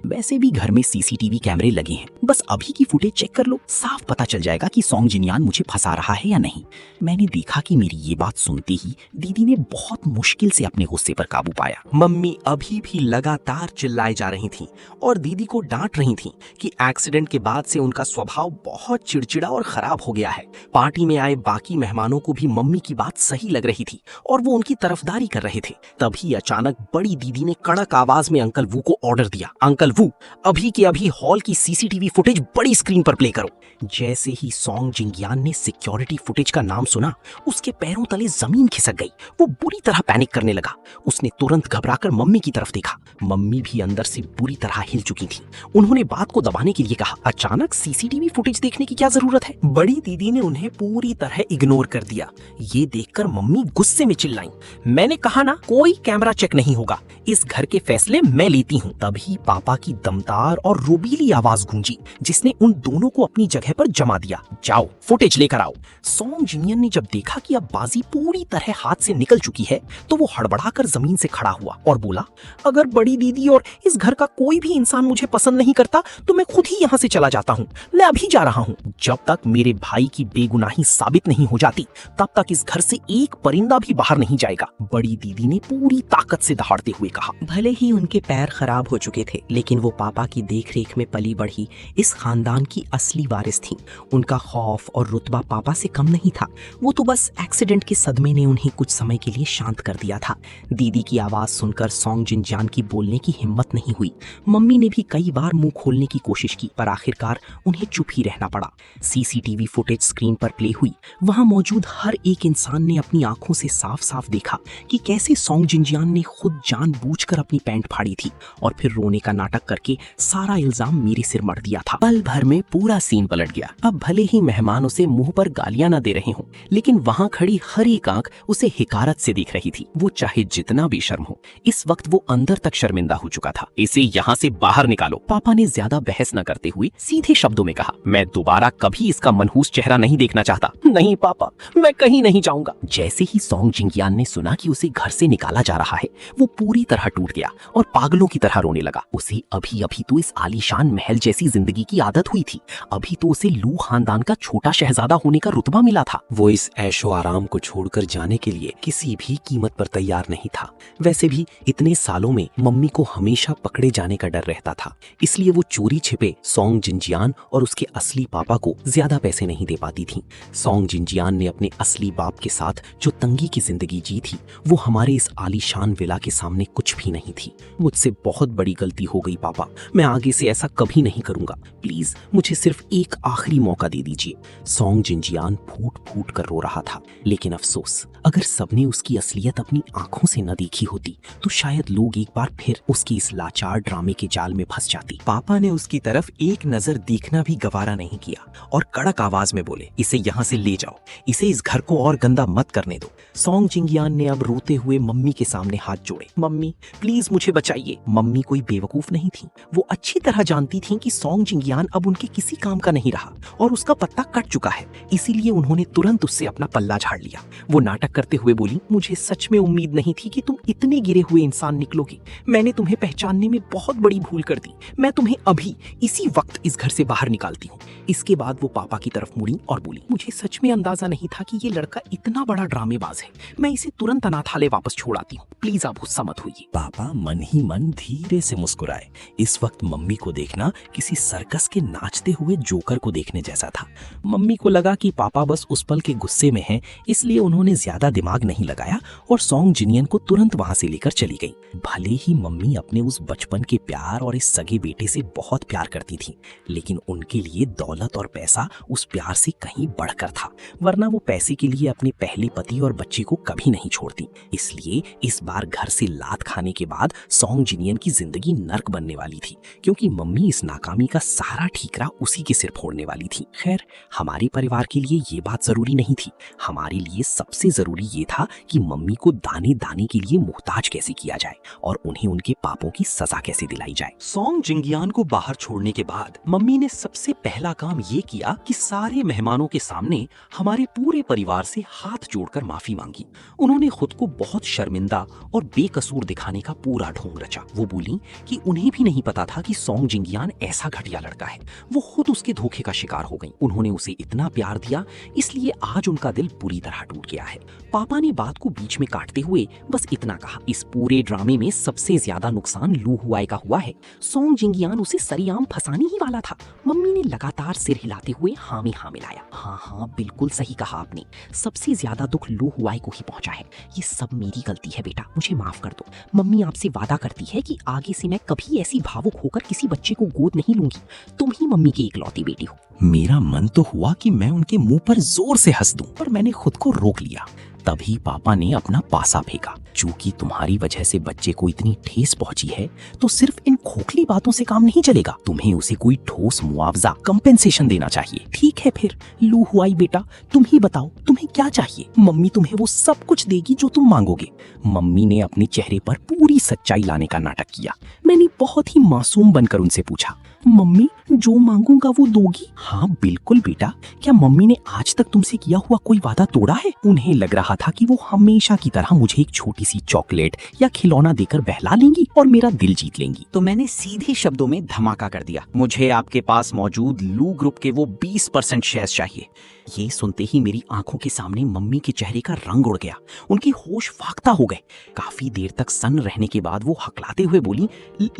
वैसे भी घर में सीसीटीवी कैमरे लगे हैं, बस अभी की फुटेज चेक कर लो, साफ पता चल जाएगा कि सॉन्ग जिनियान मुझे फंसा रहा है या नहीं। मैंने देखा कि मेरी ये बात सुनते ही दीदी ने बहुत मुश्किल से अपने गुस्से पर काबू पाया। मम्मी अभी भी लगातार चिल्लाए जा रही थीं और दीदी को डांट रही थीं कि एक्सीडेंट के बाद से उनका स्वभाव बहुत चिड़चिड़ा और खराब हो गया है। पार्टी में आए बाकी मेहमानों को भी मम्मी की बात सही लग रही थी और वो उनकी तरफदारी कर रहे थे। तभी अचानक बड़ी दीदी ने कड़क आवाज में अंकल वू को ऑर्डर दिया, अंकल वू, अभी के अभी हॉल की सीसीटीवी फुटेज बड़ी स्क्रीन पर प्ले करो। जैसे ही सॉन्ग जिंगियान ने सिक्योरिटी फुटेज का नाम सुना, उसके पैरों तले जमीन खिसक गई। वो बुरी तरह पैनिक करने लगा। उसने तुरंत घबराकर मम्मी की तरफ देखा। मम्मी भी अंदर से बुरी तरह हिल चुकी थी। उन्होंने बात को दबाने के लिए कहा, अचानक सीसीटीवी फुटेज देखने की क्या जरूरत है? बड़ी दीदी ने उन्हें पूरी तरह इग्नोर कर दिया। ये देखकर मम्मी गुस्से में चिल्लाई, मैंने कहा ना, कोई कैमरा चेक नहीं होगा, इस घर के फैसले मैं लेती हूँ। तभी पापा की दमदार और रोबीली आवाज गूंजी जिसने उन दोनों को अपनी जगह पर जमा दिया, जाओ फुटेज लेकर आओ। सॉन्ग जिनियन ने जब देखा कि अब बाजी पूरी तरह हाथ से निकल चुकी है तो वो हड़बड़ाकर जमीन से खड़ा हुआ और बोला, अगर बड़ी दीदी और इस घर का कोई भी इंसान मुझे पसंद नहीं करता तो मैं खुद ही यहाँ से चला जाता हूँ। मैं अभी जा रहा हूँ। जब तक मेरे भाई की बेगुनाही साबित नहीं हो जाती तब तक इस घर से एक परिंदा भी बाहर नहीं जाएगा, बड़ी दीदी ने पूरी ताकत से दहाड़ते हुए कहा। भले ही उनके पैर खराब हो चुके थे, लेकिन वो पापा की देखरेख में पली बढ़ी इस खानदान की असली वारिस थीं। उनका खौफ और रुतबा पापा से कम नहीं था। वो तो बस एक्सीडेंट के सदमे ने उन्हें कुछ समय के लिए शांत कर दिया था। दीदी की आवाज सुनकर सॉन्ग जिनजान की बोलने की हिम्मत नहीं हुई। मम्मी ने भी कई बार मुंह खोलने की कोशिश की, पर आखिरकार उन्हें चुप ही रहना पड़ा। सीसीटीवी फुटेज स्क्रीन पर प्ले हुई। वहां मौजूद हर एक इंसान ने अपनी आंखों से साफ साफ देखा कि कैसे सॉन्ग जिनजान ने खुद जानबूझकर अपनी पैंट फाड़ी थी और फिर रोने का नाटक करके सारा इल्जाम मेरे सिर मढ़ दिया था। पल भर में पूरा सीन पलट गया। अब भले ही मेहमान उसे मुंह पर गालियां न दे रहे हों, लेकिन वहां खड़ी हर एक आंख उसे हिकारत से देख रही थी। वो चाहे जितना भी शर्म हो, इस वक्त वो अंदर तक शर्मिंदा हो चुका था। इसे यहाँ से बाहर निकालो। पापा ने ज्यादा बहस न करते हुए सीधे शब्दों में कहा, मैं दोबारा कभी इसका मनहूस चेहरा नहीं देखना चाहता। नहीं पापा, मैं कहीं नहीं जाऊंगा। जैसे ही सॉन्ग जिंगियान ने सुना कि उसे घर से निकाला जा रहा है, वो पूरी तरह टूट गया और पागलों की तरह रोने लगा। उसे अभी अभी तो इस आलीशान महल जैसी जिंदगी की आदत हुई थी। अभी तो उसे लू खानदान का छोटा शहजादा होने का रुतबा मिला था। वो इस ऐशो आराम को छोड़कर जाने के लिए किसी भी कीमत पर तैयार नहीं था। वैसे भी इतने सालों में मम्मी को हमेशा पकड़े जाने का डर रहता था, इसलिए वो चोरी छिपे सॉन्ग जिनजियान और उसके असली पापा को ज्यादा पैसे नहीं दे पाती थी। सॉन्ग जिनजियान ने अपने असली बाप के साथ जो तंगी की जिंदगी जी थी, वो हमारे इस आलीशान विला के सामने कुछ भी नहीं थी। मुझसे बहुत बड़ी गलती हो गई गई पापा, मैं आगे से ऐसा कभी नहीं करूंगा। प्लीज मुझे सिर्फ एक आखिरी मौका दे दीजिए। सॉन्ग जिनजियान फूट फूट कर रो रहा था, लेकिन अफसोस, अगर सबने उसकी असलियत अपनी आंखों से न देखी होती तो शायद लोग एक बार फिर उसकी इस लाचार ड्रामे के जाल में फंस जाते। पापा ने उसकी तरफ एक नजर देखना भी गवारा नहीं किया और कड़क आवाज में बोले, इसे यहाँ से ले जाओ, इसे इस घर को और गंदा मत करने दो। सॉन्ग जिंगियान ने अब रोते हुए मम्मी के सामने हाथ जोड़े। मम्मी प्लीज मुझे बचाइए। मम्मी कोई बेवकूफ नहीं थी, वो अच्छी तरह जानती थी कि सॉन्ग जिंगियान अब उनके किसी काम का नहीं रहा और उसका पत्ता कट चुका है, इसीलिए उन्होंने तुरंत उससे अपना पल्ला झाड़ लिया। वो नाटक करते हुए बोली, मुझे सच में उम्मीद नहीं थी कि तुम इतने गिरे हुए इंसान निकलोगे। मैंने तुम्हें पहचानने में बहुत बड़ी भूल कर दी। मैं तुम्हें अभी इसी वक्त इस घर से बाहर निकालती हूँ। इसके बाद वो पापा की तरफ मुड़ी और बोली, मुझे सच में अंदाजा नहीं था कि ये लड़का इतना बड़ा ड्रामेबाज है। मैं इसे तुरंत अनाथालय वापस छोड़ आती हूँ। प्लीज आप गुस्सा मत होइए। पापा मन ही मन धीरे से मुस्कुराए। इस वक्त मम्मी को देखना किसी सर्कस के नाचते हुए जोकर को देखने जैसा था। मम्मी को लगा कि पापा बस उस पल के गुस्से में हैं, इसलिए उन्होंने ज्यादा दिमाग नहीं लगाया और सॉन्ग जिनियन को तुरंत वहां से लेकर चली गई। भले ही मम्मी अपने उस बचपन के प्यार और इस सगे बेटे से बहुत प्यार करती थी, लेकिन उनके लिए दौलत और पैसा उस प्यार से कहीं बढ़कर था, वरना वो पैसे के लिए अपने पहले पति और बच्चे को कभी नहीं छोड़ती। इसलिए इस बार घर से लात खाने के बाद सॉन्ग जिनियन की जिंदगी नर्क बनने वाली थी, क्योंकि मम्मी इस नाकामी का सारा ठीकरा उसी के सिर फोड़ने वाली थी। खैर, हमारे परिवार के लिए ये बात जरूरी नहीं थी। हमारे लिए सबसे जरूरी ये था कि मम्मी को दाने दाने के लिए मुहताज कैसे किया जाए और उन्हें उनके पापों की सजा कैसे दिलाई जाए। सॉन्ग जिंगियान को बाहर छोड़ने के बाद मम्मी ने सबसे पहला काम ये किया कि सारे मेहमानों के सामने हमारे पूरे परिवार से हाथ जोड़कर माफी मांगी। उन्होंने खुद को बहुत शर्मिंदा और बेकसूर दिखाने का पूरा ढोंग रचा। वो बोली कि उन्हें भी नहीं पता था कि सॉन्ग जिंगियान ऐसा घटिया लड़का है। वो खुद उसके धोखे का शिकार हो गई। उन्होंने उसे इतना प्यार दिया, इसलिए आज उनका दिल पूरी तरह टूट गया है। पापा ने बात को बीच में काटते हुए बस इतना कहा, इस पूरे ड्रामे में सबसे ज्यादा नुकसान लू हुआई का हुआ है। सॉन्ग जिंगियान उसे सरेआम फंसाने ही वाला था। मम्मी ने लगातार सिर हिलाते हुए हाँ में हाँ मिलाया। हाँ, बिल्कुल सही कहा आपने। सबसे ज्यादा दुख लू हुआई को ही पहुंचा है। ये सब मेरी गलती है बेटा, मुझे माफ कर दो। मम्मी आपसे वादा करती है कि आगे से मैं कभी ऐसी भावुक होकर किसी बच्चे को गोद नहीं लूंगी। तुम ही मम्मी की इकलौती बेटी हो। मेरा मन तो हुआ कि मैं उनके मुंह पर जोर से हंस दूं, पर मैंने खुद को रोक लिया। तभी पापा ने अपना पासा फेंका। चूंकि तुम्हारी वजह से बच्चे को इतनी ठेस पहुंची है, तो सिर्फ इन खोखली बातों से काम नहीं चलेगा। तुम्हें उसे कोई ठोस मुआवजा, कंपेंसेशन देना चाहिए। ठीक है फिर लू हुआई बेटा, तुम ही बताओ तुम्हें क्या चाहिए। मम्मी तुम्हें वो सब कुछ देगी जो तुम मांगोगे। मम्मी ने अपने चेहरे पर पूरी सच्चाई लाने का नाटक किया। मैंने बहुत ही मासूम बनकर उनसे पूछा, मम्मी जो मांगूंगा वो दोगी? हाँ बिल्कुल बेटा। क्या मम्मी ने आज तक तुमसे किया हुआ कोई वादा तोड़ा है? उन्हें लग रहा था कि वो हमेशा की तरह मुझे एक छोटी सी चॉकलेट या खिलौना देकर बहला लेंगी और मेरा दिल जीत लेंगी। तो मैंने सीधे शब्दों में धमाका कर दिया, मुझे आपके पास मौजूद लू ग्रुप के वो 20% शेयर्स चाहिए। ये सुनते ही मेरी आंखों के सामने मम्मी के चेहरे का रंग उड़ गया। उनके होश फाख्ता हो गए। काफी देर तक सन्न रहने के बाद वो हकलाते हुए बोली,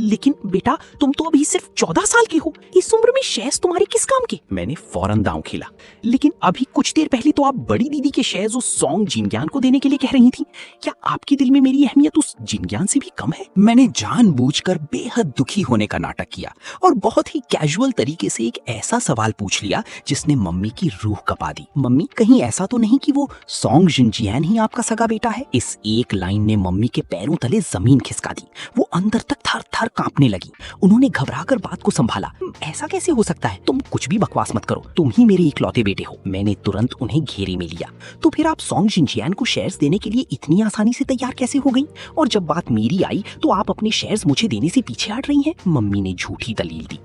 लेकिन बेटा तुम तो अभी सिर्फ 14 साल के हो, इस उम्र में शेयर्स तुम्हारे किस काम के? मैंने फौरन दांव खीला। लेकिन अभी कुछ देर पहले तो आप बड़ी दीदी के शेयर्स उस सॉन्ग जिनज्ञान को देने के लिए कह रही थी। क्या आपके दिल में मेरी अहमियत उस जिनज्ञान से भी कम है? मैंने जानबूझकर बेहद दुखी होने का नाटक किया और बहुत ही कैजुअल तरीके से एक ऐसा सवाल पूछ लिया जिसने मम्मी की रूह कपा दी। मम्मी कहीं ऐसा तो नहीं कि वो सॉन्ग जिनजियान ही आपका सगा बेटा है? इस एक लाइन ने मम्मी के पैरों तले जमीन खिसका दी। वो अंदर तक थर थर कांपने लगी। उन्होंने घबराकर बात को संभाला। ऐसा कैसे हो सकता है? तुम कुछ भी बकवास मत करो, तुम ही मेरे इकलौते बेटे हो। मैंने तुरंत उन्हें घेरे में लिया। तो फिर आप सॉन्ग जिनजियान को शेयर्स देने के लिए इतनी आसानी से तैयार कैसे हो गई? और जब बात मेरी आई तो आप अपने शेयर्स मुझे देने से पीछे हट रही हैं। मम्मी ने झूठी दलील दी।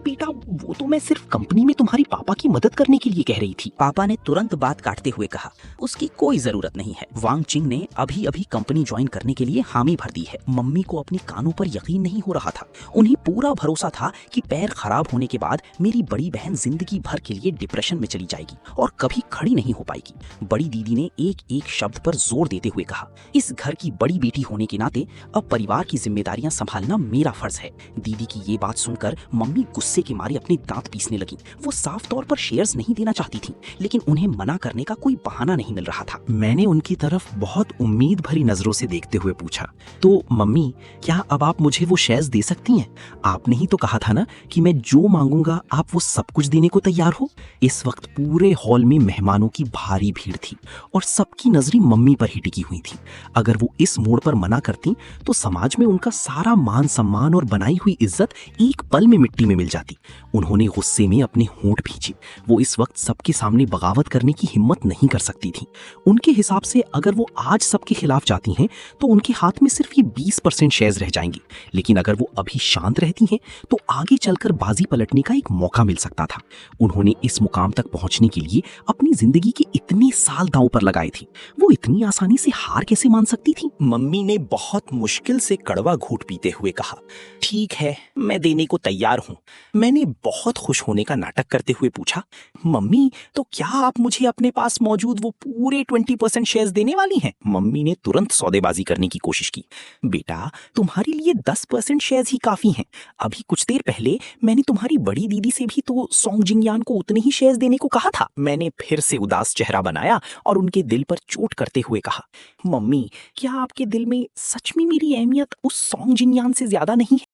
बेटा वो तो मैं सिर्फ कंपनी में तुम्हारी पापा की मदद करने के लिए कह रही थी। पापा ने तुरंत बात काटते हुए कहा, उसकी कोई जरूरत नहीं है। वांग चिंग ने अभी अभी कंपनी ज्वाइन करने के लिए हामी भर दी है। मम्मी को अपने कानों पर यकीन नहीं हो रहा था। उन्हें पूरा भरोसा था कि पैर खराब होने के बाद मेरी बड़ी बहन जिंदगी भर के लिए डिप्रेशन में चली जाएगी और कभी खड़ी नहीं हो पाएगी। बड़ी दीदी ने एक एक शब्द पर जोर देते हुए कहा, इस घर की बड़ी बेटी होने के नाते लिए अब परिवार की जिम्मेदारियां संभालना मेरा फर्ज है। दीदी की ये बात सुनकर मम्मी गुस्से के मारे अपने दांत पीसने लगी। वो साफ तौर पर शेयर्स नहीं देना चाहती थी, लेकिन उन्हें मना करने का कोई बहाना नहीं मिल रहा था। मैंने उनकी तरफ बहुत उम्मीद भरी नजरों से देखते हुए पूछा, तो मम्मी क्या अब आप मुझे वो शेयर्स दे सकती हैं? आपने ही तो कहा था ना कि मैं जो मांगूंगा आप वो सब कुछ देने को तैयार हो। इस वक्त पूरे हॉल में मेहमानों की भारी भीड़ थी और सबकी नजरें मम्मी पर ही टिकी हुई थी। अगर वो इस मोड़ पर मना करती तो समाज में उनका सारा मान सम्मान और बनाई हुई इज्जत एक पल में मिट्टी में मिल जाती। उन्होंने गुस्से में अपने होंठ भींचे। वो इस वक्त सबके सामने बगावत करने की हिम्मत नहीं कर सकती थी। उनके हिसाब से अगर वो आज सबके खिलाफ जाती हैं तो उनके हाथ में सिर्फ ये 20% शेयर्स रह जाएंगे, लेकिन अगर वो अभी शांत रहती हैं तो आगे चलकर बाजी पलटने का एक मौका मिल सकता था। उन्होंने इस मुकाम तक पहुंचने के लिए अपनी जिंदगी के इतने साल दांव पर लगाए थे। वो इतनी आसानी से हार कैसे मान सकती थी? मम्मी ने बहुत मुश्किल से कड़वा घूंट पीते हुए कहा, ठीक है, मैं देने को तैयार हूँ। मैंने बहुत खुश होने का नाटक करते हुए पूछा, मम्मी तो क्या आप मुझे अपने पास मौजूद वो पूरे 20% शेयर्स देने वाली हैं? मम्मी ने तुरंत सौदेबाजी करने की कोशिश की। बेटा, तुम्हारे लिए 10% शेयर्स ही काफी हैं। अभी कुछ देर पहले मैंने तुम्हारी बड़ी दीदी से भी तो सोंग जिंगयान को उतने ही शेयर्स देने को कहा था। मैंने फिर से उदास चेहरा बनाया और उनके दिल पर चोट करते हुए कहा, मम्मी क्या आपके दिल में सच में मेरी अहमियत उस सोंग जिंगयान से ज्यादा नहीं है?